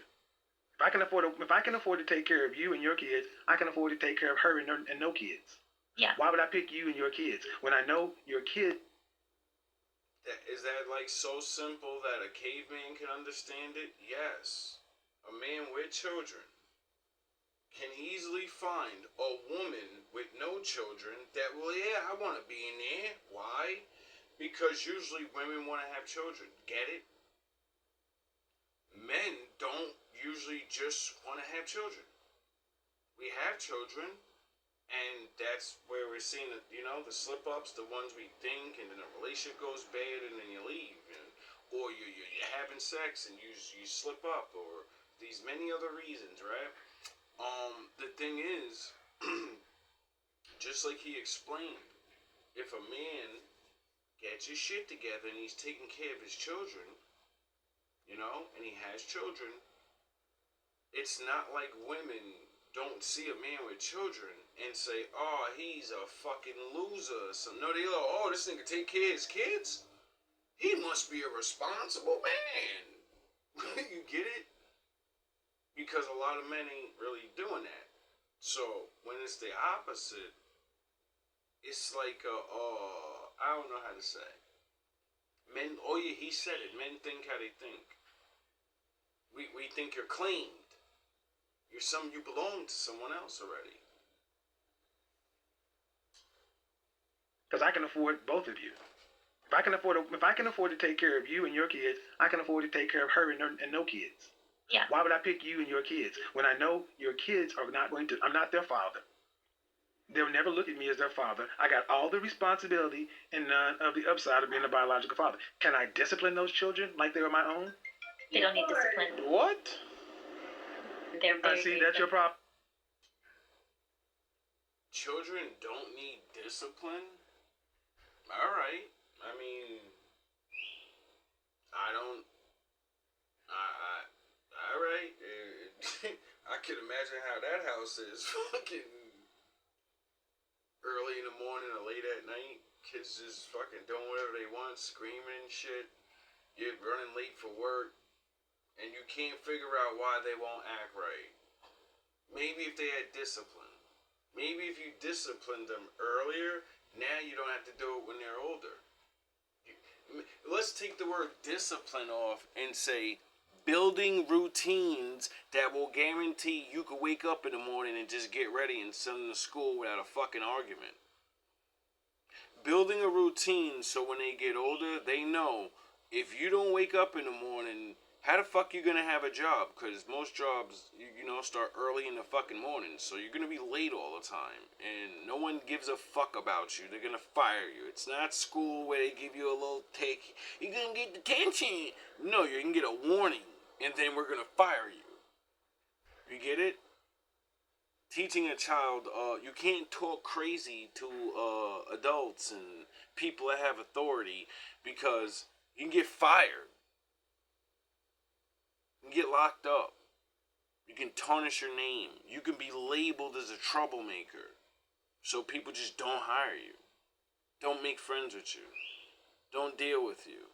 If I can afford to take care of you and your kids, I can afford to take care of her and no kids. Yeah. Why would I pick you and your kids when I know your kid? Is that like so simple that a caveman can understand it? Yes. A man with children can easily find a woman with no children that, well, yeah, I want to be in there. Why? Because usually women want to have children. Get it? Men don't usually just want to have children. We have children, and that's where we're seeing the, the slip-ups, the ones we think, and then a relationship goes bad, and then you leave. Or you're having sex, and you slip up, or these many other reasons, right? The thing is, just like he explained, if a man gets his shit together and he's taking care of his children, and he has children, it's not like women don't see a man with children and say, oh, he's a fucking loser. So no, they go, oh, this nigga take care of his kids? He must be a responsible man. You get it? Because a lot of men ain't really doing that. So when it's the opposite, it's like, I don't know how to say. Men, oh yeah, he said it. Men think how they think. We think you're claimed. You belong to someone else already. Because I can afford both of you. If I can afford to take care of you and your kids, I can afford to take care of her and no kids. Yeah. Why would I pick you and your kids when I know your kids are not going to? I'm not their father. They'll never look at me as their father. I got all the responsibility and none of the upside of being a biological father. Can I discipline those children like they were my own? They don't need discipline. What? They're very, See, that's your problem. Children don't need discipline? All right. I mean, I don't. All right. I can imagine how that house is. Fucking early in the morning or late at night. Kids just fucking doing whatever they want, screaming and shit. You're running late for work, and you can't figure out why they won't act right. Maybe if they had discipline. Maybe if you disciplined them earlier, now you don't have to do it when they're older. Let's take the word discipline off and say building routines that will guarantee you could wake up in the morning and just get ready and send them to school without a fucking argument. Building a routine so when they get older, they know if you don't wake up in the morning, how the fuck you gonna have a job? Because most jobs, start early in the fucking morning. So you're gonna be late all the time. And no one gives a fuck about you. They're gonna fire you. It's not school where they give you a little tick. You're gonna get detention. No, you're gonna get a warning. And then we're gonna fire you. You get it? Teaching a child, you can't talk crazy to adults and people that have authority because you can get fired. You can get locked up. You can tarnish your name. You can be labeled as a troublemaker. So people just don't hire you. Don't make friends with you. Don't deal with you.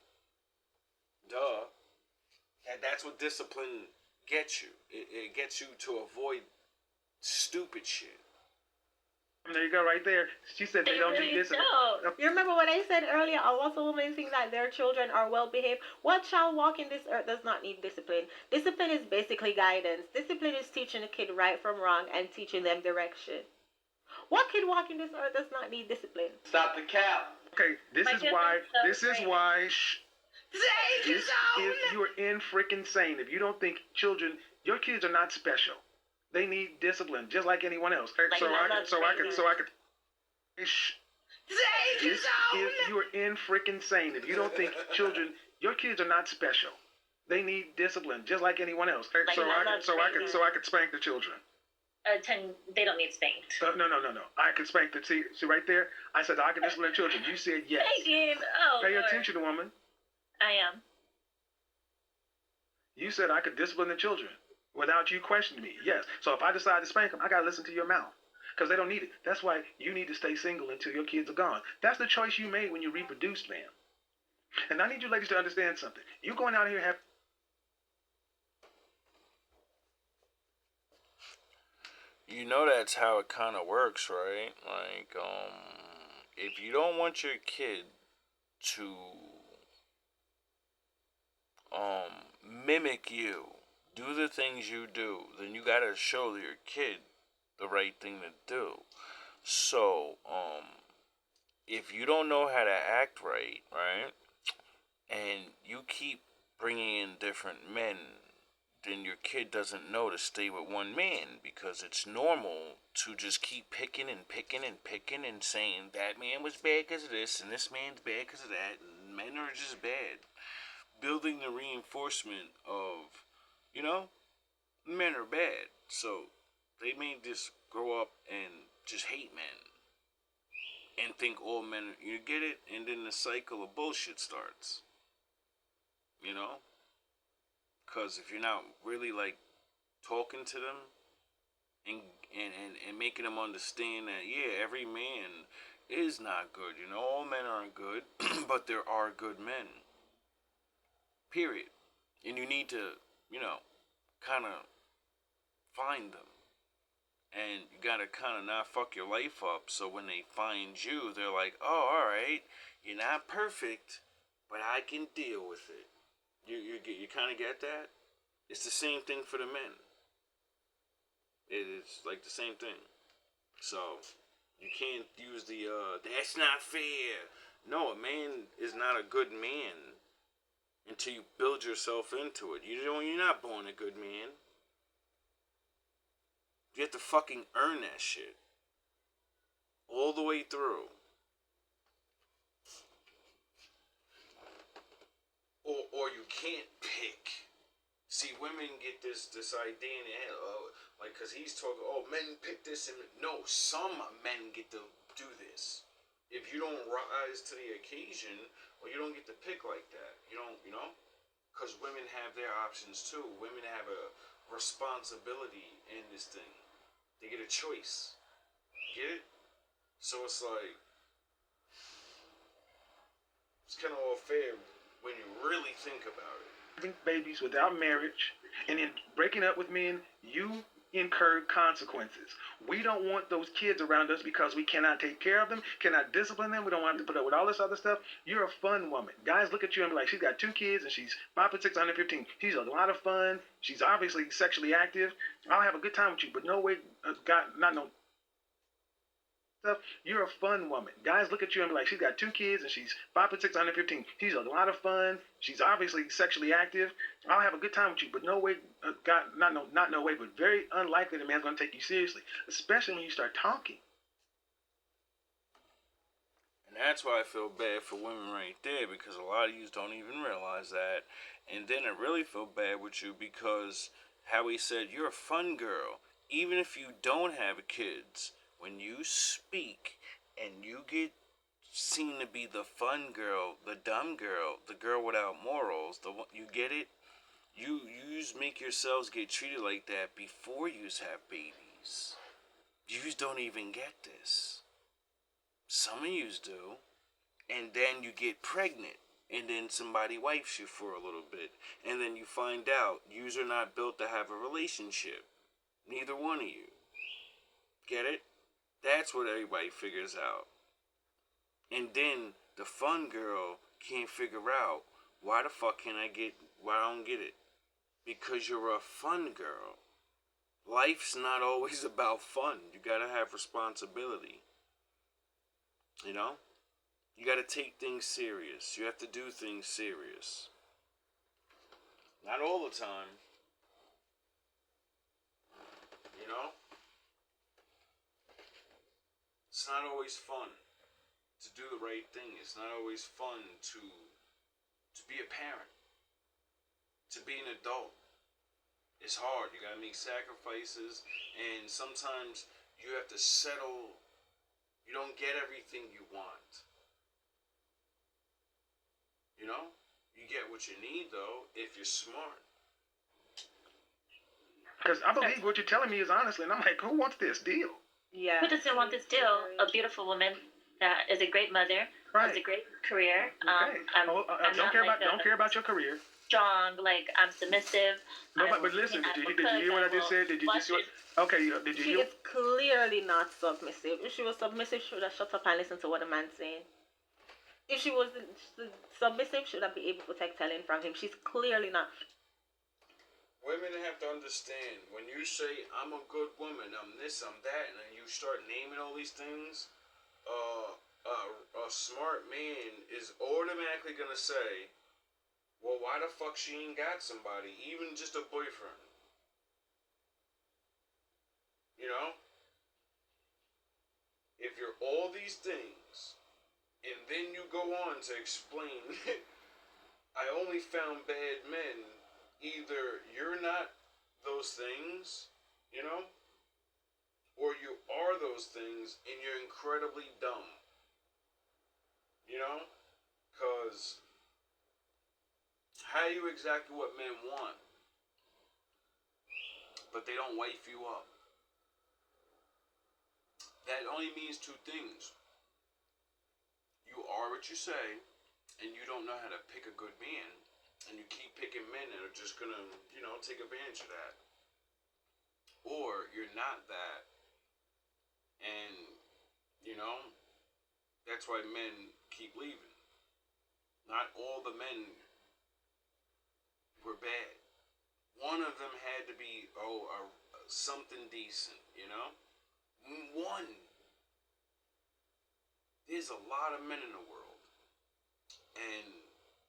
Duh. That's what discipline gets you. It gets you to avoid stupid shit. There you go, right there. She said they don't do really discipline. don't. You remember what I said earlier? Lots of women think that their children are well behaved. What child walking this earth does not need discipline? Discipline is basically guidance. Discipline is teaching a kid right from wrong and teaching them direction. What kid walking this earth does not need discipline? Stop the cap. Okay, this My is kid why. thinks so, This is right? why. This is you are in freaking sane if you don't think your kids are not special. They need discipline just like anyone else. Like So I could. This is you are in freaking sane if you don't think your kids are not special. They need discipline just like anyone else. Like So I could spank the children. They don't need spanked. No. I could spank the see right there. I said I can discipline children. You said yes. I did. Oh, Pay Lord. attention, woman. I am. You said I could discipline the children without you questioning me. Yes. So if I decide to spank them, I gotta listen to your mouth because they don't need it. That's why you need to stay single until your kids are gone. That's the choice you made when you reproduced, man. And I need you ladies to understand something. You going out here and have. You know that's how it kind of works, right? Like, if you don't want your kid to mimic you, do the things you do, then you gotta show your kid the right thing to do. So, if you don't know how to act right, and you keep bringing in different men, then your kid doesn't know to stay with one man because it's normal to just keep picking and saying that man was bad because of this and this man's bad because of that and men are just bad. Building the reinforcement of, men are bad. So they may just grow up and just hate men and think all men, you get it? And then the cycle of bullshit starts. Because if you're not really like talking to them and making them understand that, yeah, every man is not good. All men aren't good, but there are good men. Period. And you need to, kind of find them. And you gotta kind of not fuck your life up so when they find you, they're like, oh, alright, you're not perfect, but I can deal with it. You kind of get that? It's the same thing for the men. It is like the same thing. So, you can't use the, that's not fair. No, a man is not a good man until you build yourself into it. You're not born a good man. You have to fucking earn that shit. All the way through. Or you can't pick. See, women get this idea in their head, because he's talking, men pick this, and no, some men get to do this. If you don't rise to the occasion, well, you don't get to pick like that. You don't, because women have their options too. Women have a responsibility in this thing. They get a choice. Get it? So it's like, it's kind of all fair when you really think about it. Having babies without marriage and then breaking up with men, you incur consequences. We don't want those kids around us because we cannot take care of them, cannot discipline them. We don't want to put up with all this other stuff. You're a fun woman. Guys look at you and be like, she's got 2 kids and she's 5'6", 115. She's a lot of fun. She's obviously sexually active. I'll have a good time with you, but no way, God, not no stuff. You're a fun woman. Guys look at you and be like, she's got 2 kids and she's 5'6", 115. She's a lot of fun. She's obviously sexually active. I'll have a good time with you, but no way, God, not no way, but very unlikely the man's gonna take you seriously, especially when you start talking. And that's why I feel bad for women right there, because a lot of you don't even realize that. And then I really feel bad with you because Howie said you're a fun girl. Even if you don't have kids, when you speak and you get seen to be the fun girl, the dumb girl, the girl without morals, you get it? You make yourselves get treated like that before you have babies. You don't even get this. Some of yous do. And then you get pregnant. And then somebody wipes you for a little bit. And then you find out yous are not built to have a relationship. Neither one of you. Get it? That's what everybody figures out. And then the fun girl can't figure out why the fuck why I don't get it. Because you're a fun girl. Life's not always about fun. You gotta have responsibility. You know? You gotta take things serious. You have to do things serious. Not all the time. You know? It's not always fun to do the right thing. It's not always fun to be a parent. To be an adult. It's hard. You gotta make sacrifices, and sometimes you have to settle. You don't get everything you want. You know? You get what you need, though, if you're smart. Because I believe what you're telling me is honestly, and I'm like, who wants this deal? Yeah. Who doesn't want this deal? A beautiful woman that is a great mother, has a great career. Okay. Don't care about your career. Strong, like I'm submissive. No, but listen, did you hear what I just said? Did you see what? Okay, did you She hear? is clearly not submissive. If she was submissive, she would have shut up and listened to what the man's saying. If she was submissive, she would have been able to take telling from him. She's clearly not. Women have to understand, when you say, I'm a good woman, I'm this, I'm that, and then you start naming all these things, a smart man is automatically going to say, well, why the fuck she ain't got somebody, even just a boyfriend? You know? If you're all these things, and then you go on to explain, I only found bad men, either you're not those things, you know, or you are those things and you're incredibly dumb, you know, because how you exactly what men want, but they don't wife you up. That only means 2 things. You are what you say, and you don't know how to pick a good man. And you keep picking men that are just gonna, take advantage of that. Or you're not that. And, that's why men keep leaving. Not all the men were bad. One of them had to be, something decent, One. There's a lot of men in the world. And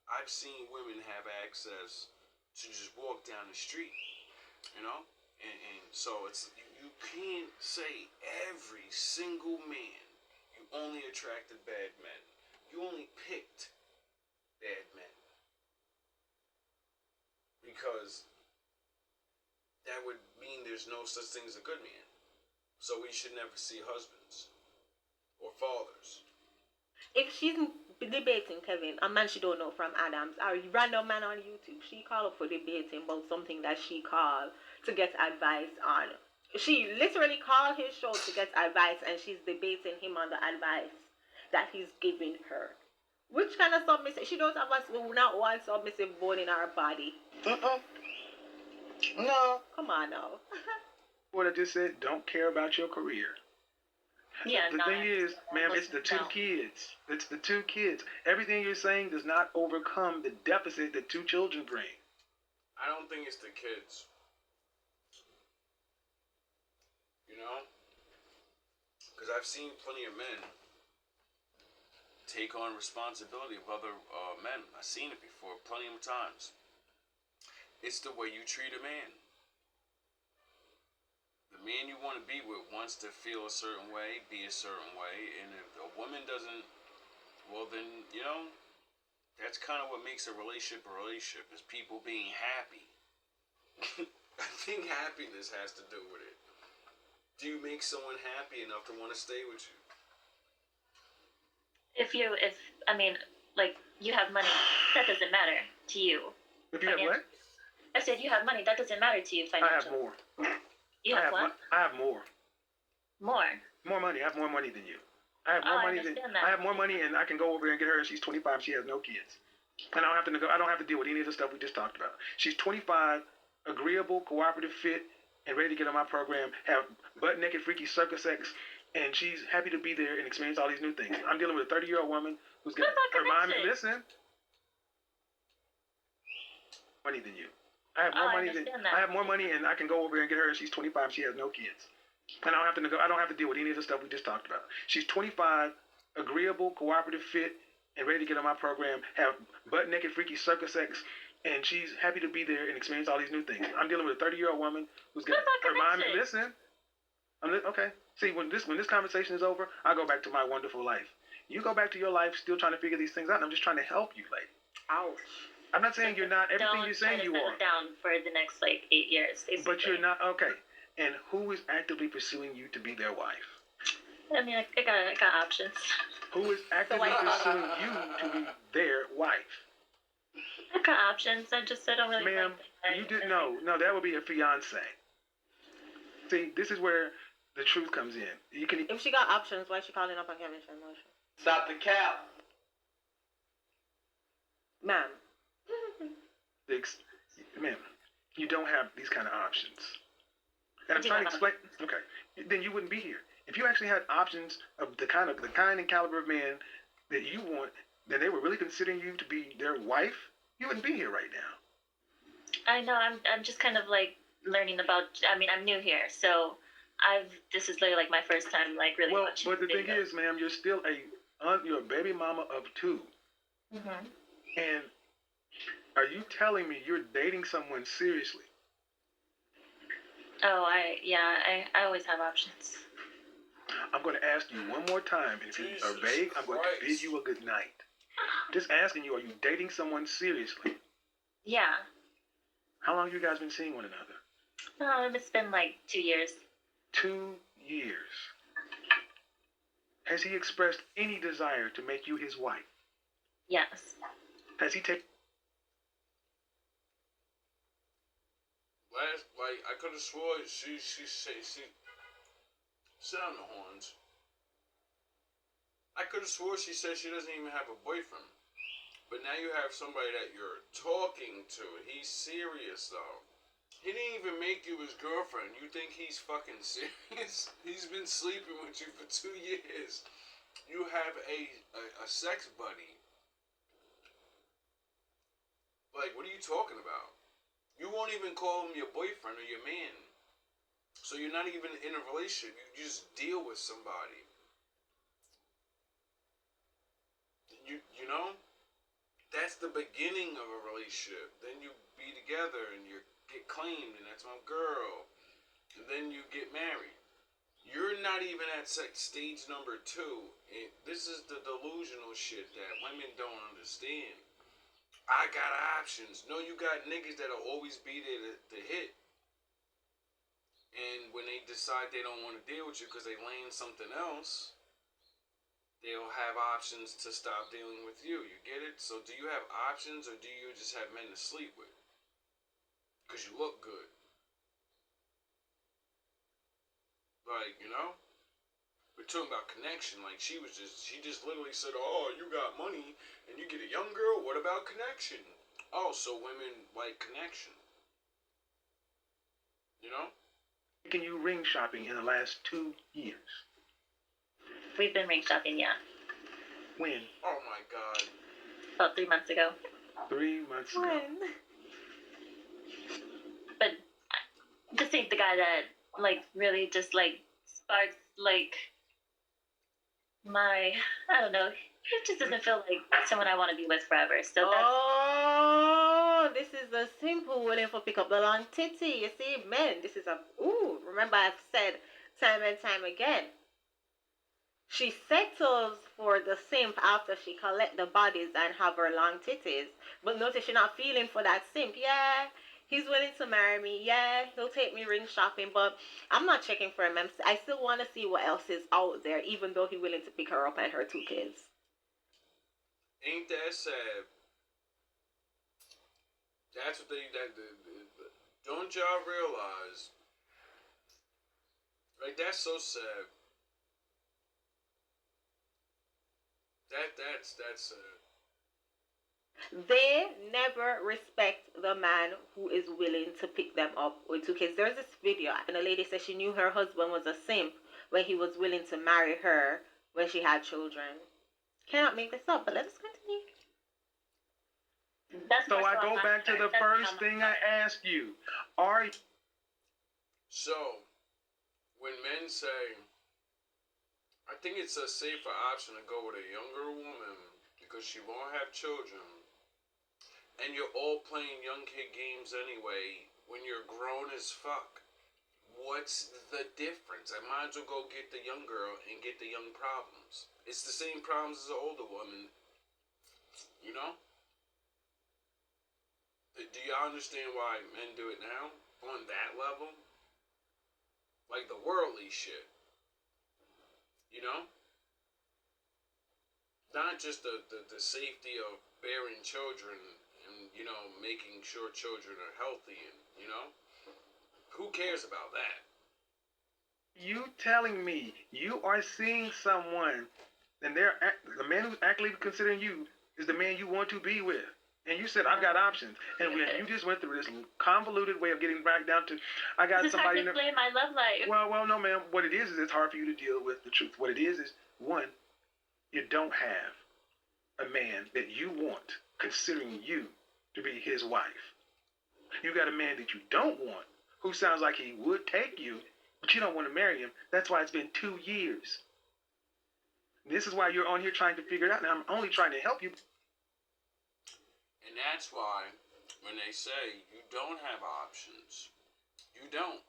I've seen women have access to just walk down the street, and so it's, you can't say every single man, you only attracted bad men. You only picked bad men. Because that would mean there's no such thing as a good man. So we should never see husbands or fathers. If she's debating Kevin, a man she don't know from Adams, or a random man on YouTube, she called up for debating about something that she called to get advice on. She literally called his show to get advice, and she's debating him on the advice that he's giving her. Which kind of submissive? She don't have not one submissive bone in her body. No. Come on now. What I just said, don't care about your career. Yeah, The no, thing is, ma'am, it's the two no. kids. It's the two kids. Everything you're saying does not overcome the deficit that two children bring. I don't think it's the kids. You know? Because I've seen plenty of men take on responsibility of other men. I've seen it before plenty of times. It's the way you treat a man. The man you want to be with wants to feel a certain way, be a certain way, and if a woman doesn't, well then, you know, that's kind of what makes a relationship, is people being happy. I think happiness has to do with it. Do you make someone happy enough to want to stay with you? Like, you have money, that doesn't matter to you. If you have what? I said you have money, that doesn't matter to you I have financially. more. You have what? I have more. More. More money. I have more money than you. I have more money than understand that. I have more money, and I can go over and get her. She's 25. She has no kids, and I don't have to I don't have to deal with any of the stuff we just talked about. She's 25, agreeable, cooperative, fit, and ready to get on my program. Have butt naked, freaky circus sex, and she's happy to be there and experience all these new things. I'm dealing with a 30-year-old woman who's got her mind. Listen, money than you. I have more money than I have more money, and I can go over and get her. She's 25. She has no kids, and I don't have to deal with any of the stuff we just talked about. She's 25, agreeable, cooperative, fit, and ready to get on my program. Have butt naked, freaky circus sex, and she's happy to be there and experience all these new things. I'm dealing with a 30-year-old woman who's got her mind. Listen, okay. See, when this conversation is over, I go back to my wonderful life. You go back to your life, still trying to figure these things out. And I'm just trying to help you, lady. Ouch. I'm not saying you're not everything you're saying you are. Don't down for the next 8 years, basically. But you're not okay. And who is actively pursuing you to be their wife? I mean, I got options. Who is actively pursuing you to be their wife? I got options. I don't really. Ma'am, you didn't know. No, that would be a fiance. See, this is where the truth comes in. You can. If she got options, why is she calling up on Kevin Shannon? Stop the cap. Ma'am. Ma'am, you don't have these kind of options. And I'm trying to explain. Okay, then you wouldn't be here. If you actually had options of the kind and caliber of man that you want, that they were really considering you to be their wife, you wouldn't be here right now. I know. I'm just kind of like learning about. I mean, I'm new here, so this is literally like my first time like really watching. Well, but the thing is, ma'am, you're still you're a baby mama of 2. Mm-hmm. And are you telling me you're dating someone seriously? Oh, I always have options. I'm going to ask you one more time, and if you are vague, I'm going to bid you a good night. Just asking you, are you dating someone seriously? Yeah. How long have you guys been seeing one another? It's been like 2 years. 2 years. Has he expressed any desire to make you his wife? Yes. Has he taken... I could have swore she sound the horns. I could have swore she said she doesn't even have a boyfriend. But now you have somebody that you're talking to. He's serious though. He didn't even make you his girlfriend. You think he's fucking serious? He's been sleeping with you for 2 years. You have a sex buddy. Like, what are you talking about? You won't even call him your boyfriend or your man. So you're not even in a relationship. You just deal with somebody. You know? That's the beginning of a relationship. Then you be together and you get claimed, and that's my girl. And then you get married. You're not even at stage number 2. And this is the delusional shit that women don't understand. I got options. No, you got niggas that'll always be there to hit. And when they decide they don't want to deal with you because they laying something else, they'll have options to stop dealing with you. You get it? So do you have options, or do you just have men to sleep with? Because you look good. Like, you know? We're talking about connection. Like, she just literally said, oh, you got money and you get a young girl. What about connection? Oh, so women like connection. You know? Taking you ring shopping in the last 2 years. We've been ring shopping, yeah. When? Oh my God. About 3 months ago. 3 months ago. When? But this ain't the guy that, like, really just, like, sparks, like, I don't know. He just doesn't feel like someone I want to be with forever. So that's... Oh, this is a simple willing for pick up the long titty. You see, men, this is a... Ooh, remember I've said time and time again. She settles for the simp after she collect the bodies and have her long titties. But notice she's not feeling for that simp. Yeah, he's willing to marry me. Yeah, he'll take me ring shopping. But I'm not checking for him. I still want to see what else is out there, even though he's willing to pick her up and her 2 kids. Ain't that sad? That's what don't y'all realize? Like, that's so sad. That's sad. They never respect the man who is willing to pick them up with 2 kids. There's this video, and the lady said she knew her husband was a simp when he was willing to marry her when she had children. Cannot make this up, but let us continue. That's So more I so go on my back to part. the That's first not thing my I part. asked you. Are So, when men say, I think it's a safer option to go with a younger woman because she won't have children, and you're all playing young kid games anyway when you're grown as fuck. What's the difference? I might as well go get the young girl and get the young problems. It's the same problems as an older woman. You know? Do y'all understand why men do it now? On that level? Like the worldly shit. You know? Not just the safety of bearing children and, you know, making sure children are healthy and, you know? Who cares about that? you telling me you are seeing someone and the man who's actually considering you is the man you want to be with? And you said, I've got options. And when you just went through this convoluted way of getting back down to, I got This is how somebody to explain my love life. Well, no, ma'am. What it is it's hard for you to deal with the truth. What it is, one, you don't have a man that you want considering you to be his wife. You got a man that you don't want who sounds like he would take you, but you don't want to marry him. That's why it's been 2 years. This is why you're on here trying to figure it out. Now, I'm only trying to help you. And that's why when they say you don't have options, you don't.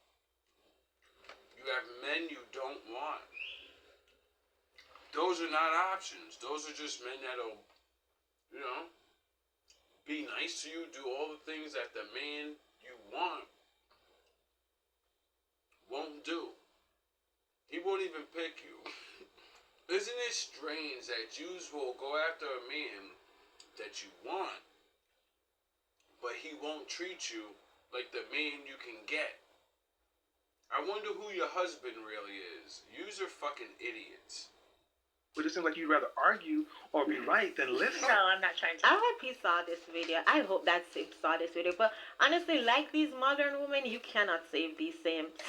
You have men you don't want. Those are not options. Those are just men that'll, you know, be nice to you, do all the things that the man you want won't do. He won't even pick you. Isn't it strange that you will go after a man that you want, but he won't treat you like the man you can get? I wonder who your husband really is. Yous are fucking idiots. But it seems like you'd rather argue or be right than listen. No, I'm not trying to. I hope he saw this video. I hope that simp saw this video. But honestly, like these modern women, you cannot save these simps.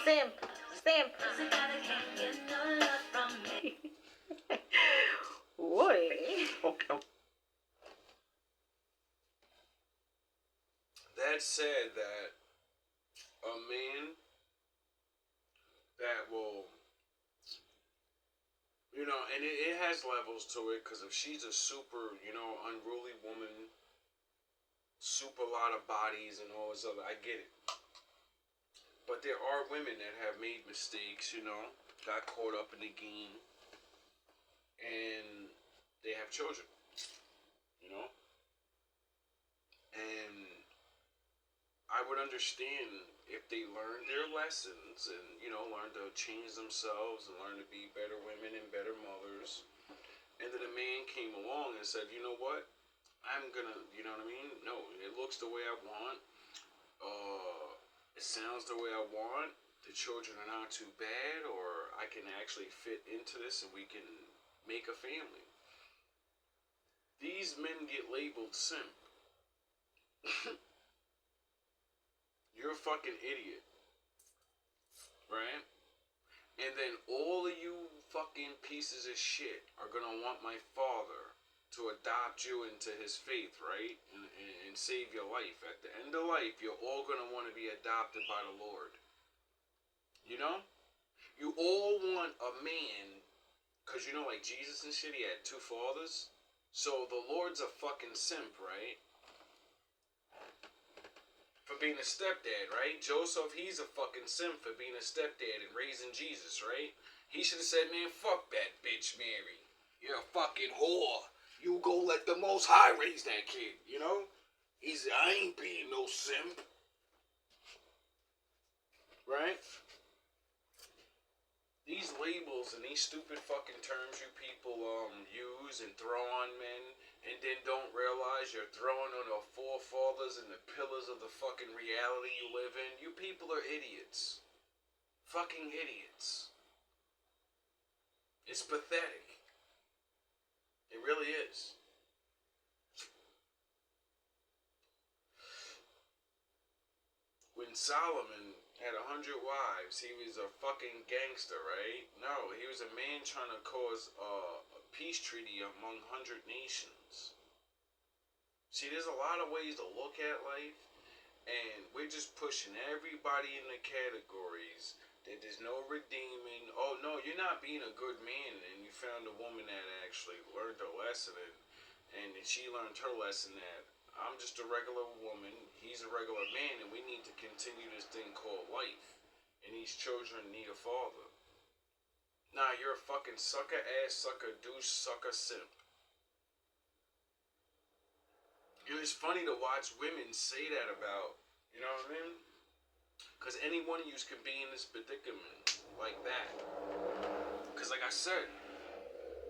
Simp. Simp. Boy. Okay. That said, that a man that will, you know, and it has levels to it, because if she's a super, you know, unruly woman, super lot of bodies and all this other, I get it. But there are women that have made mistakes, you know, got caught up in the game, and they have children, you know? And I would would understand if they learned their lessons and, learned to change themselves and learn to be better women and better mothers. And then a man came along and said, you know what? I'm gonna, you know what I mean? No, it looks the way I want. It sounds the way I want. The children are not too bad, or I can actually fit into this and we can make a family. These men get labeled simp. You're a fucking idiot. Right? And then all of you fucking pieces of shit are gonna want my father to adopt you into his faith, right? And save your life. At the end of life, you're all gonna want to be adopted by the Lord. You know? You all want a man, because like Jesus and shit, he had 2 fathers. So the Lord's a fucking simp, right? For being a stepdad, right? Joseph, he's a fucking simp for being a stepdad and raising Jesus, right? He should have said, man, fuck that bitch Mary. You're a fucking whore. You go let the Most High raise that kid, I ain't being no simp. Right? These labels and these stupid fucking terms you people use and throw on men, and then don't realize you're throwing on the forefathers and the pillars of the fucking reality you live in. You people are idiots. Fucking idiots. It's pathetic. It really is. When Solomon had 100 wives, he was a fucking gangster, right? No, he was a man trying to cause a peace treaty among 100 nations. See, there's a lot of ways to look at life, and we're just pushing everybody in the categories that there's no redeeming. Oh no, you're not being a good man, and you found a woman that actually learned her lesson, and she learned her lesson that I'm just a regular woman, he's a regular man, and we need to continue this thing called life. And these children need a father. Nah, you're a fucking sucker ass, sucker douche, sucker simp. It's funny to watch women say that about, you know what I mean? Because any one of you can be in this predicament like that. Because like I said,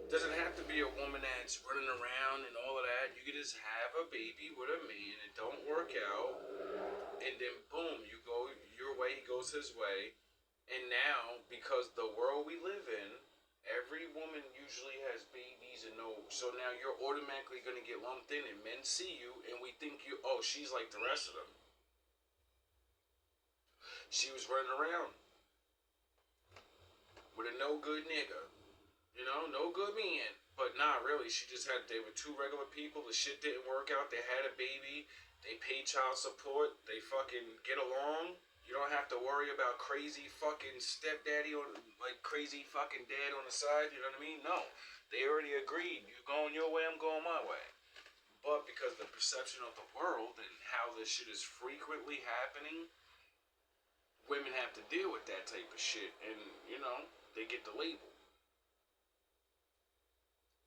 it doesn't have to be a woman that's running around and all of that. You can just have a baby with a man, it don't work out, and then boom, you go your way, he goes his way. And now, because the world we live in, every woman usually has babies and no, so now you're automatically going to get lumped in, and men see you and we think she's like the rest of them. She was running around with a no good nigga. No good man. But nah, really, they were 2 regular people. The shit didn't work out. They had a baby. They paid child support. They fucking get along. You don't have to worry about crazy fucking stepdaddy or like crazy fucking dad on the side. You know what I mean? No. They already agreed. You're going your way, I'm going my way. But because the perception of the world and how this shit is frequently happening, women have to deal with that type of shit, and they get the label.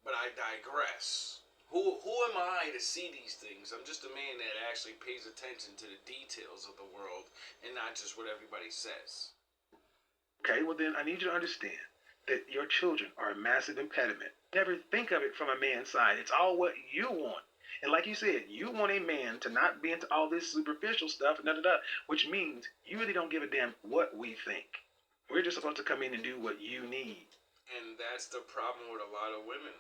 But I digress. Who am I to see these things? I'm just a man that actually pays attention to the details of the world and not just what everybody says. Okay, well then I need you to understand that your children are a massive impediment. Never think of it from a man's side. It's all what you want. And like you said, you want a man to not be into all this superficial stuff, which means you really don't give a damn what we think. We're just supposed to come in and do what you need. And that's the problem with a lot of women.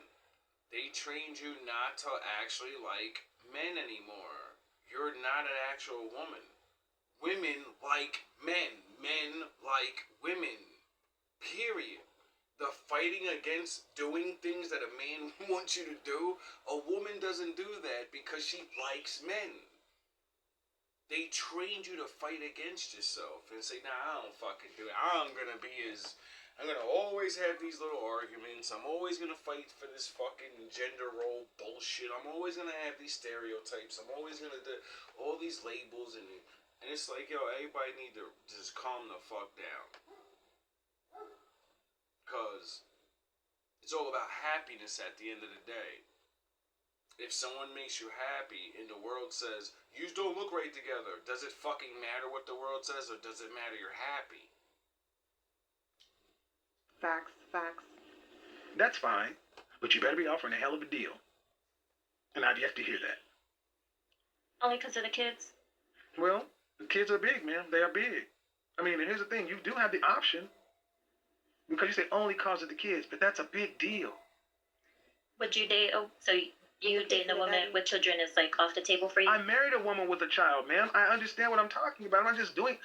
They trained you not to actually like men anymore. You're not an actual woman. Women like men. Men like women. Period. The fighting against doing things that a man wants you to do, a woman doesn't do that because she likes men. They trained you to fight against yourself and say, nah, I don't fucking do it. I'm gonna always have these little arguments. I'm always gonna fight for this fucking gender role bullshit. I'm always gonna have these stereotypes. I'm always gonna do all these labels, and it's like, everybody need to just calm the fuck down. Because it's all about happiness at the end of the day. If someone makes you happy and the world says, you don't look right together, does it fucking matter what the world says, or does it matter you're happy? Facts, facts. That's fine, but you better be offering a hell of a deal. And I'd have to hear that. Only because of the kids. Well, the kids are big, man. They are big. I mean, and here's the thing. You do have the option. Because you say only cause of the kids, but that's a big deal. Would you date? So you dating a woman with children is like off the table for you? I married a woman with a child, ma'am. I understand what I'm talking about. I'm not just doing.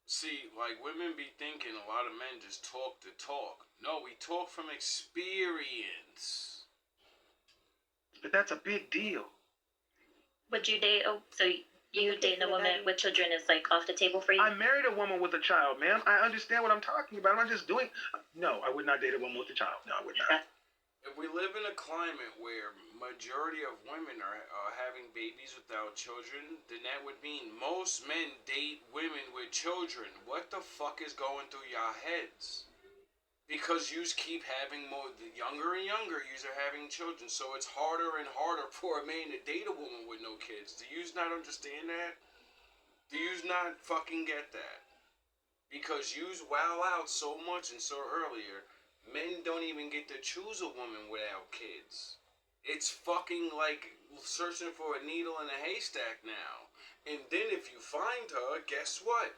See, like, women be thinking a lot of men just talk to talk. No, we talk from experience. But that's a big deal. Would you date? So you dating a woman with children is like off the table for you? I married a woman with a child, ma'am. I understand what I'm talking about. I'm not just doing. No, I would not date a woman with a child. No, I would not. If we live in a climate where majority of women are having babies without children, then that would mean most men date women with children. What the fuck is going through y'all heads? Because yous keep having more, the younger and younger yous are having children, so it's harder and harder for a man to date a woman with no kids. Do yous not understand that? Do yous not fucking get that? Because yous wow out so much and so earlier, men don't even get to choose a woman without kids. It's fucking like searching for a needle in a haystack now. And then if you find her, guess what?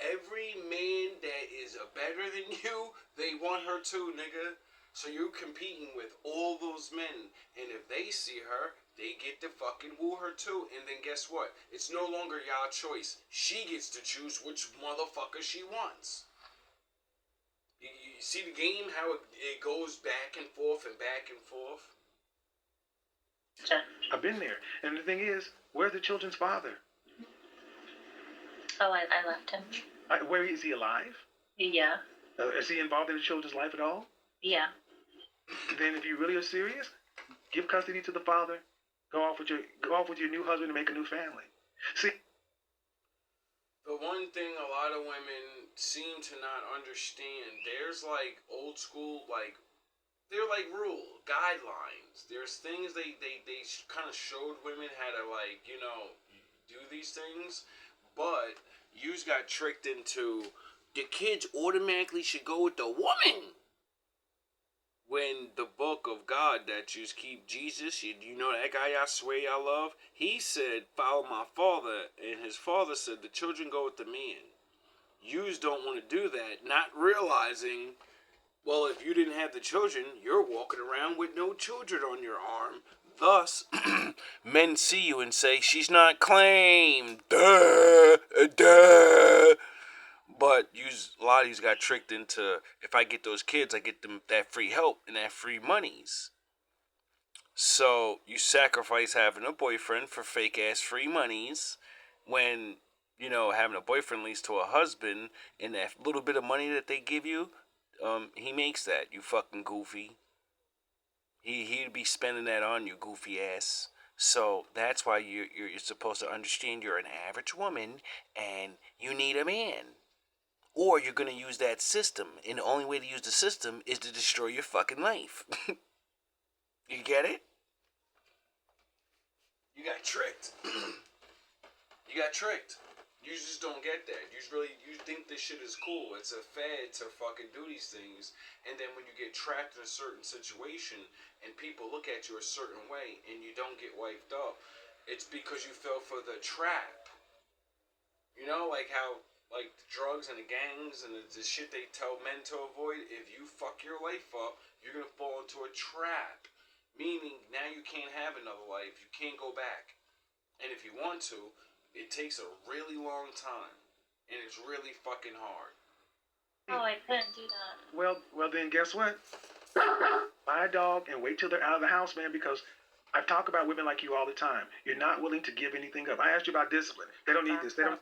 Every man that is better than you, they want her too, nigga. So you're competing with all those men. And if they see her, they get to fucking woo her too. And then guess what? It's no longer y'all choice. She gets to choose which motherfucker she wants. You see the game, how it goes back and forth and back and forth? I've been there. And the thing is, where's the children's father? Oh, I left him. Where is he alive? Yeah. Is he involved in the children's life at all? Yeah. Then if you really are serious, give custody to the father. Go off with your new husband and make a new family. See, the one thing a lot of women seem to not understand, there's like old school, like, they're like rule, guidelines. There's things they kind of showed women how to, like, you know, do these things. But yous got tricked into the kids automatically should go with the woman. When the book of God that you keep, Jesus, you know that guy I swear I love, he said, follow my father. And his father said, the children go with the man. Yous don't want to do that, not realizing, well, if you didn't have the children, you're walking around with no children on your arm. Thus, men see you and say, she's not claimed. Duh, duh. But a lot of these got tricked into, if I get those kids, I get them that free help and that free monies. So you sacrifice having a boyfriend for fake ass free monies when, you know, having a boyfriend leads to a husband, and that little bit of money that they give you, he makes that, you fucking goofy. He'd be spending that on you, goofy ass. So that's why you're supposed to understand you're an average woman and you need a man. Or you're going to use that system. And the only way to use the system is to destroy your fucking life. You get it? You got tricked. You got tricked. You just don't get that. You think this shit is cool. It's a fad to fucking do these things. And then when you get trapped in a certain situation and people look at you a certain way and you don't get wiped up, it's because you fell for the trap. You know, like how, like the drugs and the gangs and the shit they tell men to avoid, if you fuck your life up, you're going to fall into a trap. Meaning, now you can't have another life. You can't go back. And if you want to, it takes a really long time. And it's really fucking hard. Oh, I couldn't do that. well, then guess what? Buy a dog and wait till they're out of the house, man, because I talk about women like you all the time. You're not willing to give anything up. I asked you about discipline. They don't need this. They don't.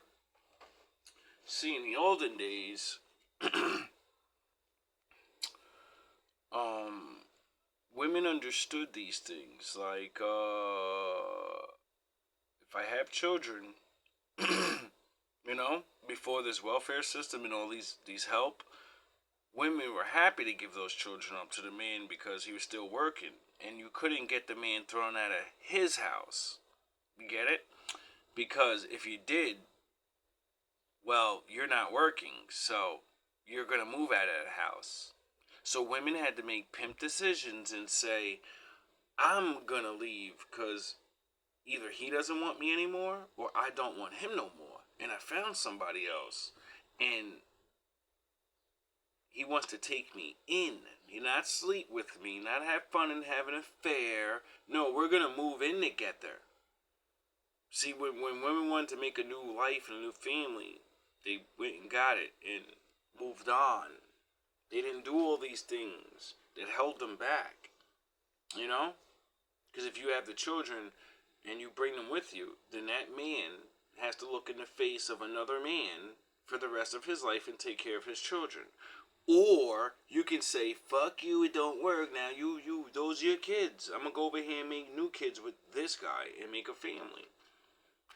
See, in the olden days, women understood these things. Like, if I have children, you know, before this welfare system and all these help, women were happy to give those children up to the man because he was still working, and you couldn't get the man thrown out of his house. You get it? Because if you did, well, you're not working, so you're gonna move out of the house. So women had to make pimp decisions and say, I'm gonna leave because either he doesn't want me anymore or I don't want him no more. And I found somebody else. And he wants to take me in. Not sleep with me, not have fun and have an affair. No, we're gonna move in together. See, when women wanted to make a new life and a new family, they went and got it and moved on. They didn't do all these things that held them back. You know? Because if you have the children and you bring them with you, then that man has to look in the face of another man for the rest of his life and take care of his children. Or you can say, fuck you, it don't work. Now those are your kids. I'm gonna go over here and make new kids with this guy and make a family.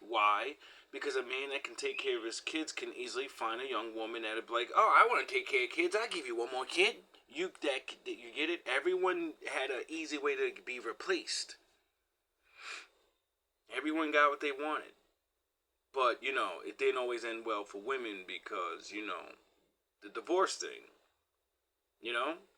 Why? Because a man that can take care of his kids can easily find a young woman that'll be like, oh, I want to take care of kids. I'll give you one more kid. You get it? Everyone had an easy way to be replaced. Everyone got what they wanted. But, it didn't always end well for women because, the divorce thing.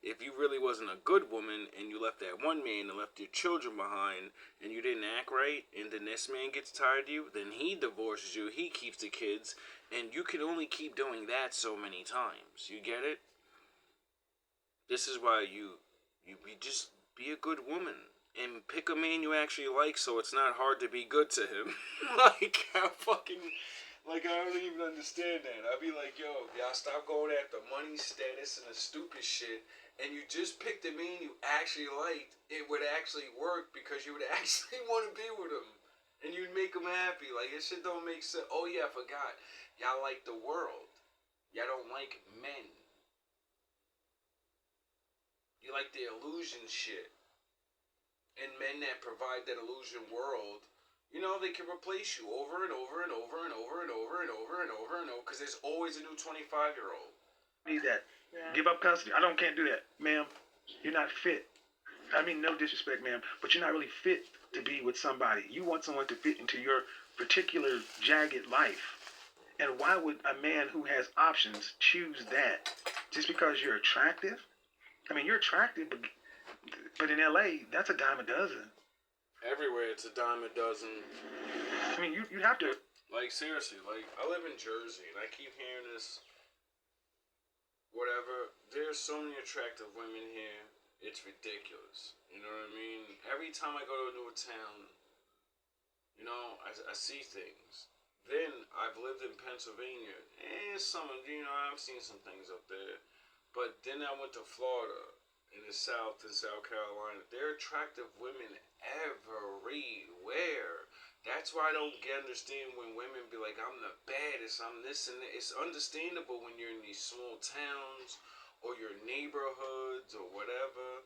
If you really wasn't a good woman and you left that one man and left your children behind and you didn't act right and then this man gets tired of you, then he divorces you, he keeps the kids, and you can only keep doing that so many times. You get it? This is why you just be a good woman and pick a man you actually like so it's not hard to be good to him. I don't even understand that. I'd be like, yo, y'all stop going after money, status, and the stupid shit, and you just pick the man you actually liked, it would actually work because you would actually want to be with him. And you'd make him happy. Like, this shit don't make sense. Oh, yeah, I forgot. Y'all like the world. Y'all don't like men. You like the illusion shit. And men that provide that illusion world, they can replace you over and over and over and over and over and over and over and over because there's always a new 25-year-old. Need that. Yeah. Give up custody. Can't do that. Ma'am, you're not fit. I mean, no disrespect, ma'am, but you're not really fit to be with somebody. You want someone to fit into your particular jagged life. And why would a man who has options choose that? Just because you're attractive? I mean, you're attractive, but in LA, that's a dime a dozen. Everywhere it's a dime a dozen. I mean, you have to... Like, seriously, I live in Jersey, and I keep hearing this, whatever. There's so many attractive women here, it's ridiculous. You know what I mean? Every time I go to a new town, I see things. Then, I've lived in Pennsylvania, and I've seen some things up there. But then I went to Florida, in the South and South Carolina. There are attractive women everywhere. That's why I don't understand when women be like, I'm the baddest, I'm this and that. It's understandable when you're in these small towns or your neighborhoods or whatever.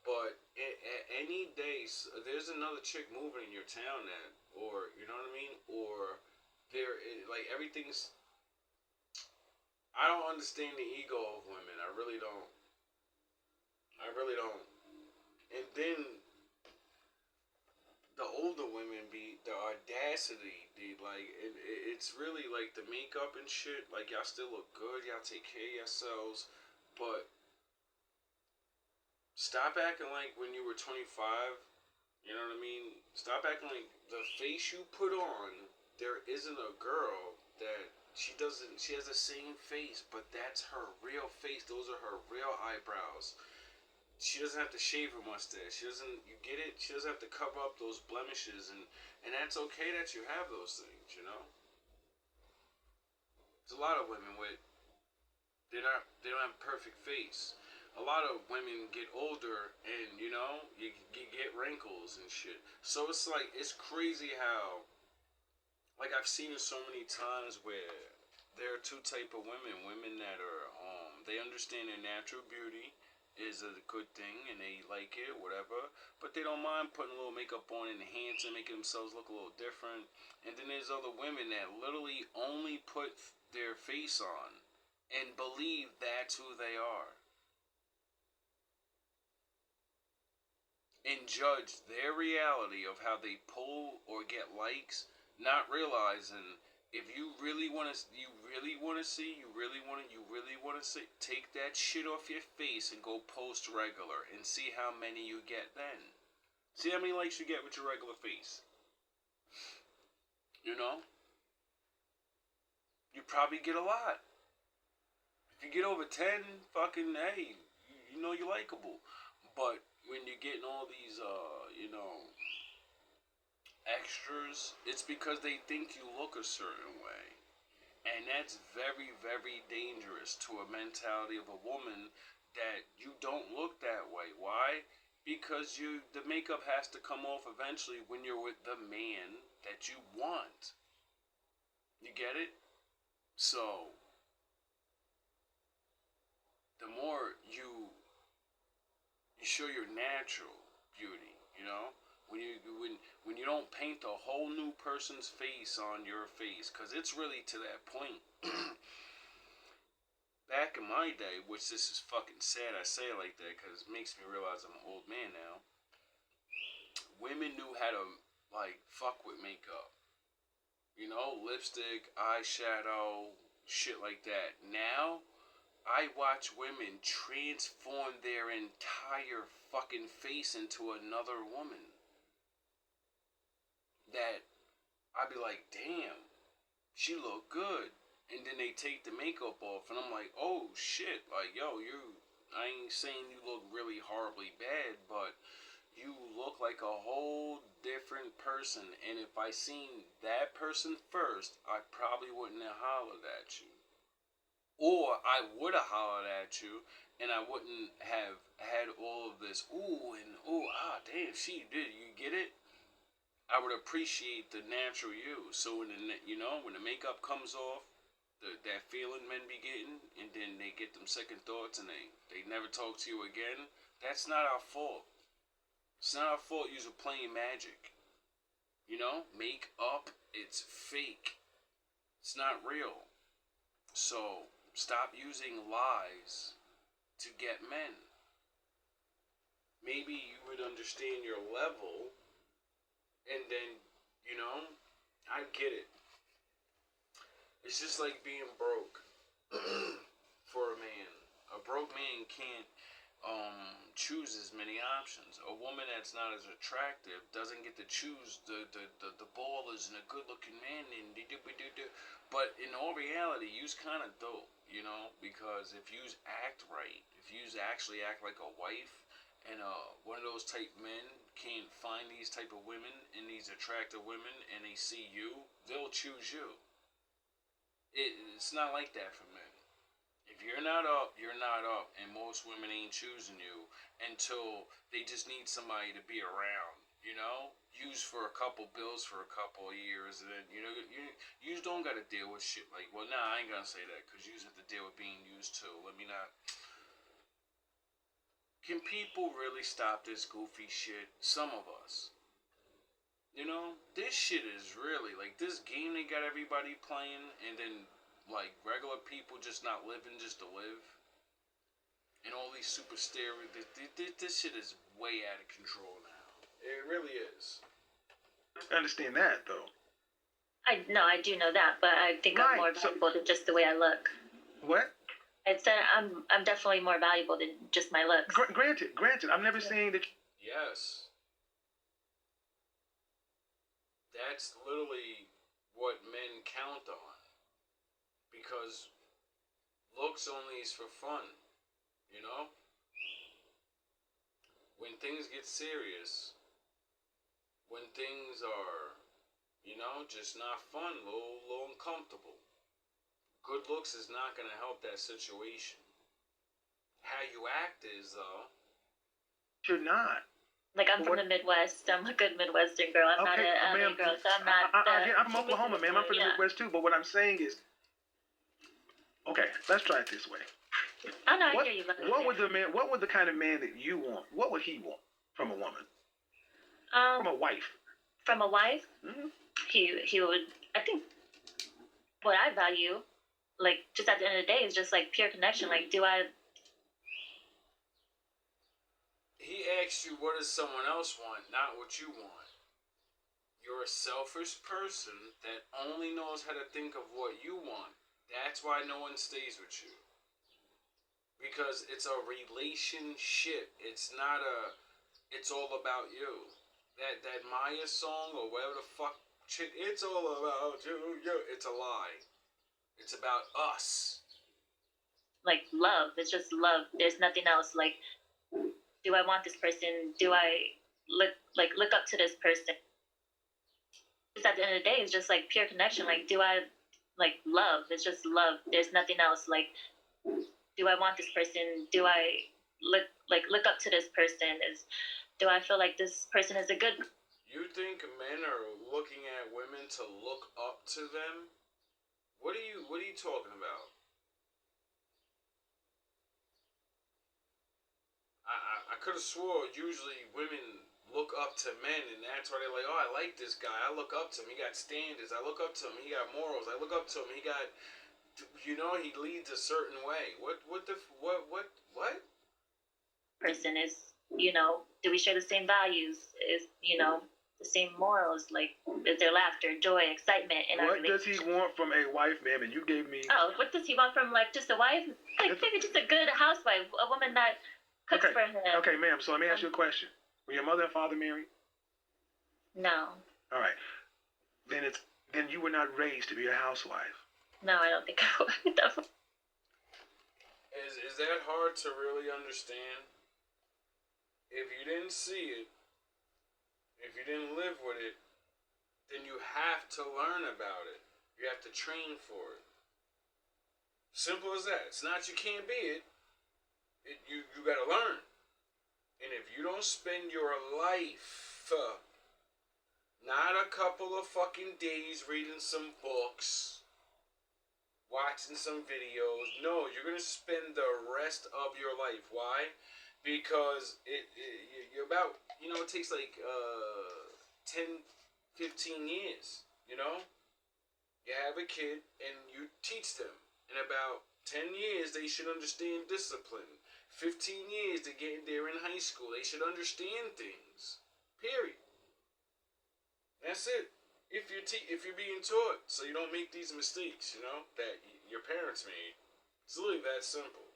But at any day, there's another chick moving in your town or, you know what I mean? Or everything's... I don't understand the ego of women. I really don't. And then the older women the audacity, it's really like the makeup and shit. Like, y'all still look good, y'all take care of yourselves, but stop acting like when you were 25. You know what I mean? Stop acting like the face you put on. There isn't a girl that she has the same face, but that's her real face. Those are her real eyebrows. She doesn't have to shave her mustache. You get it? She doesn't have to cover up those blemishes, and that's okay that you have those things, There's a lot of women they don't have a perfect face. A lot of women get older, and you get wrinkles and shit. So it's crazy how, I've seen it so many times where there are two type of women that are they understand their natural beauty is a good thing and they like it, whatever, but they don't mind putting a little makeup on and enhancing, making themselves look a little different. And then there's other women that literally only put their face on and believe that's who they are. And judge their reality of how they pull or get likes, not realizing if you really want to, take that shit off your face and go post regular and see how many you get then. See how many likes you get with your regular face. You know? You probably get a lot. If you get over 10, fucking, hey, you know you're likable. But when you're getting all these, extras, it's because they think you look a certain way. And that's very, very dangerous to a mentality of a woman that you don't look that way. Why? Because the makeup has to come off eventually when you're with the man that you want. You get it? So, the more you show your natural beauty, you know? When you don't paint a whole new person's face on your face, because it's really to that point. Back in my day, which this is fucking sad I say it like that because it makes me realize I'm an old man now. Women knew how to, like, fuck with makeup. You know, lipstick, eyeshadow, shit like that. Now, I watch women transform their entire fucking face into another woman. That I'd be like, damn, she look good. And then they take the makeup off, and I'm like, oh shit, like, yo, I ain't saying you look really horribly bad, but you look like a whole different person. And if I seen that person first, I probably wouldn't have hollered at you. Or I would have hollered at you, and I wouldn't have had all of this, damn, she did, you get it? I would appreciate the natural you. So when the makeup comes off, that feeling men be getting, and then they get them second thoughts and they never talk to you again, that's not our fault. It's not our fault you're playing magic. You know? Makeup, it's fake. It's not real. So stop using lies to get men. Maybe you would understand your level. And then, I get it. It's just like being broke for a man. A broke man can't choose as many options. A woman that's not as attractive doesn't get to choose the ballers and a good looking man. But in all reality, you's kind of dope, because if you's act right, if you's actually act like a wife, and one of those type men can't find these type of women and these attractive women, and they see you, they'll choose you. It's not like that for men. If you're not up, you're not up, and most women ain't choosing you until they just need somebody to be around. Use for a couple bills for a couple of years, and then you don't gotta deal with shit like. Well, nah, I ain't gonna say that because you have to deal with being used too. Let me not. Can people really stop this goofy shit? Some of us. This shit is really, like, this game they got everybody playing, and then, like, regular people just not living just to live. And all these super stereotypes. This shit is way out of control now. It really is. I understand that, though. I do know that, but I think I'm more valuable than just the way I look. What? I said I'm definitely more valuable than just my looks. Granted. I'm never saying that. Yes. That's literally what men count on. Because looks only is for fun. When things get serious, when things are, just not fun, a little uncomfortable, good looks is not going to help that situation. How you act is, though. You're not. Like, I'm from the Midwest. I'm a good Midwestern girl. I'm not a LA girl, so I'm not. I'm from Oklahoma, man. I'm from the Midwest, too. But what I'm saying is, okay, let's try it this way. Oh, no, I hear you. What would the kind of man that you want? What would he want from a woman? From a wife. From a wife? Mm-hmm. He would. I think what I value like just at the end of the day, it's just like pure connection. Like, do I? He asked you, what does someone else want, not what you want. You're a selfish person that only knows how to think of what you want. That's why no one stays with you. Because it's a relationship. It's not a, it's all about you. That Maya song or whatever the fuck shit, it's all about you. It's a lie. It's about us. Like love. It's just love. There's nothing else. Like, do I want this person? Do I look up to this person? Just at the end of the day, it's just like pure connection. Like, do I like love? It's just love. There's nothing else. Like, do I want this person? Do I look up to this person? Do I feel like this person is a good? You think men are looking at women to look up to them? What are you talking about? I could have swore usually women look up to men, and that's why they're like, oh, I like this guy. I look up to him. He got standards. I look up to him. He got morals. I look up to him. He got, he leads a certain way. What? Person is, do we share the same values? Is, the same morals? Like, is there laughter, joy, excitement in our What does he relationship? want from a wife, ma'am? And you gave me. Oh, what does he want from, like, just a wife? Like, maybe just a good housewife, a woman that cooks Okay. for him. Okay, ma'am. So let me ask you a question. Were your mother and father married? No. All right. Then you were not raised to be a housewife. No, I don't think I would. Is that hard to really understand? If you didn't see it, if you didn't live with it, then you have to learn about it. You have to train for it. Simple as that. It's not you can't be it. You gotta learn. And if you don't spend your life, not a couple of fucking days reading some books, watching some videos, no, you're gonna spend the rest of your life. Why? Because you're about, it takes like 10, 15 years, You have a kid and you teach them. In about 10 years, they should understand discipline. 15 years to get there in high school, they should understand things. Period. That's it. If you're being taught, so you don't make these mistakes, that your parents made. It's literally that simple.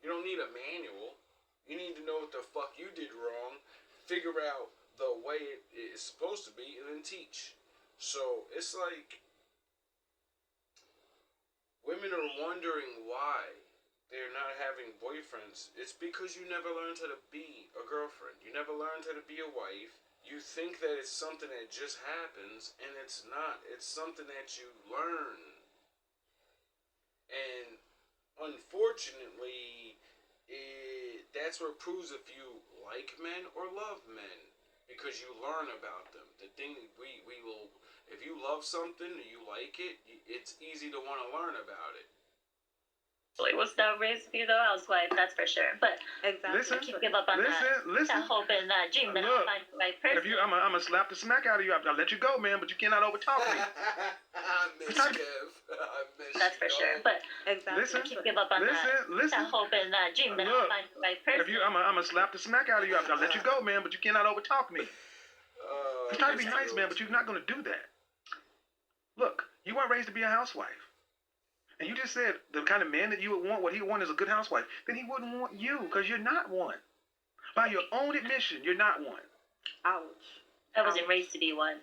You don't need a manual. You need to know what the fuck you did wrong, figure out the way it is supposed to be, and then teach. So it's like women are wondering why they're not having boyfriends. It's because you never learned how to be a girlfriend. You never learned how to be a wife. You think that it's something that just happens, and it's not. It's something that you learn. And unfortunately, that's what proves if you like men or love men, because you learn about them. The thing we will, if you love something or you like it, it's easy to want to learn about it. Was not raised to be the housewife, that's for sure. But Exactly. Listen, I can't give up on that. listen. That hope and that dream that Look, I'll find the right person. I'm gonna slap the smack out of you. I'll let you go, man, but you cannot overtalk me. I miss Kev. That's for sure. But Exactly. Listen, I can't give up on that. listen. That hope and that dream that Look, I'll find the right person. I'm gonna slap the smack out of you. I'll let you go, man, but you cannot overtalk me. I'm trying to be nice, man, but you're not gonna do that. Look, you weren't raised to be a housewife. And you just said the kind of man that you would want, what he would want is a good housewife. Then he wouldn't want you, because you're not one. By your own admission, you're not one. Ouch. I wasn't raised to be one.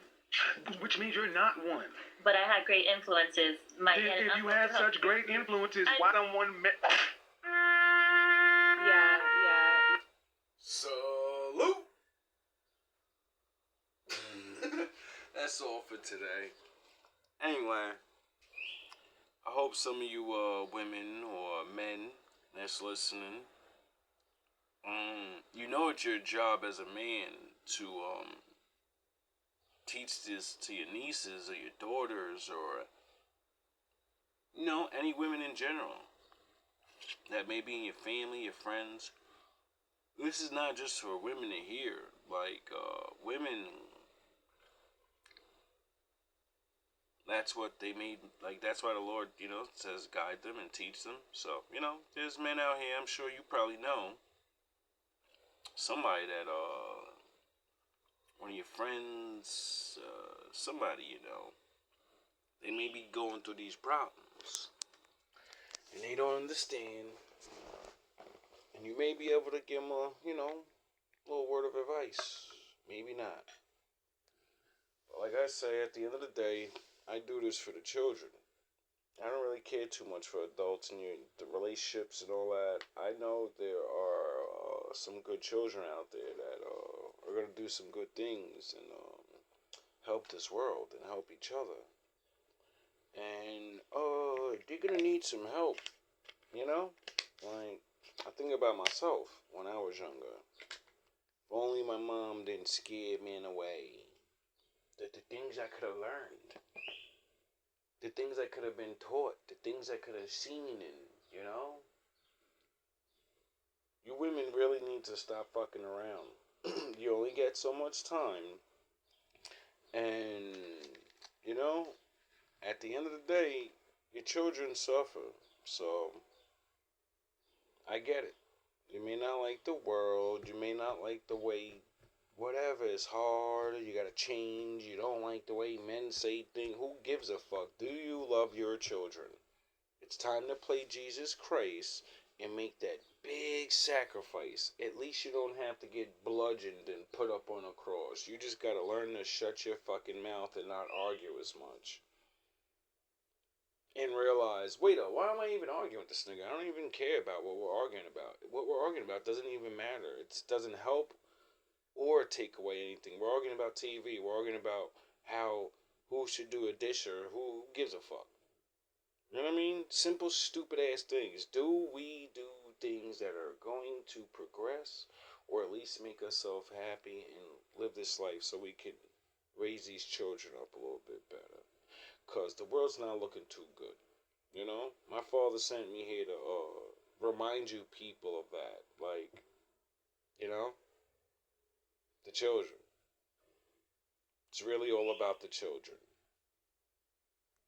Which means you're not one. But I had great influences. If you had such great influences, why don't one... Yeah. Salute! That's all for today. Anyway, I hope some of you women or men that's listening, you know it's your job as a man to teach this to your nieces or your daughters or any women in general that may be in your family, your friends. This is not just for women to hear. Like women That's what they made. Like, that's why the Lord, says guide them and teach them. So, there's men out here. I'm sure you probably know somebody that one of your friends, somebody they may be going through these problems and they don't understand, and you may be able to give them a little word of advice. Maybe not. But like I say, at the end of the day, I do this for the children. I don't really care too much for adults and the relationships and all that. I know there are some good children out there that are going to do some good things and help this world and help each other. And they're going to need some help, Like, I think about myself when I was younger. If only my mom didn't scare me in a way that the things I could have learned, the things I could have been taught, the things I could have seen, and you women really need to stop fucking around. You only get so much time, and at the end of the day, your children suffer. So I get it. You may not like the world. You may not like the way whatever is hard. You gotta change. You don't like the way men say things. Who gives a fuck? Do you love your children? It's time to play Jesus Christ and make that big sacrifice. At least you don't have to get bludgeoned and put up on a cross. You just gotta learn to shut your fucking mouth and not argue as much. And realize, wait up, why am I even arguing with this nigga? I don't even care about what we're arguing about. What we're arguing about doesn't even matter. It doesn't help or take away anything. We're arguing about TV. We're arguing about who should do a dish or who gives a fuck. You know what I mean? Simple, stupid ass things. Do we do things that are going to progress or at least make ourselves happy and live this life so we can raise these children up a little bit better? Because the world's not looking too good. My father sent me here to remind you people of that. Like, the children. It's really all about the children.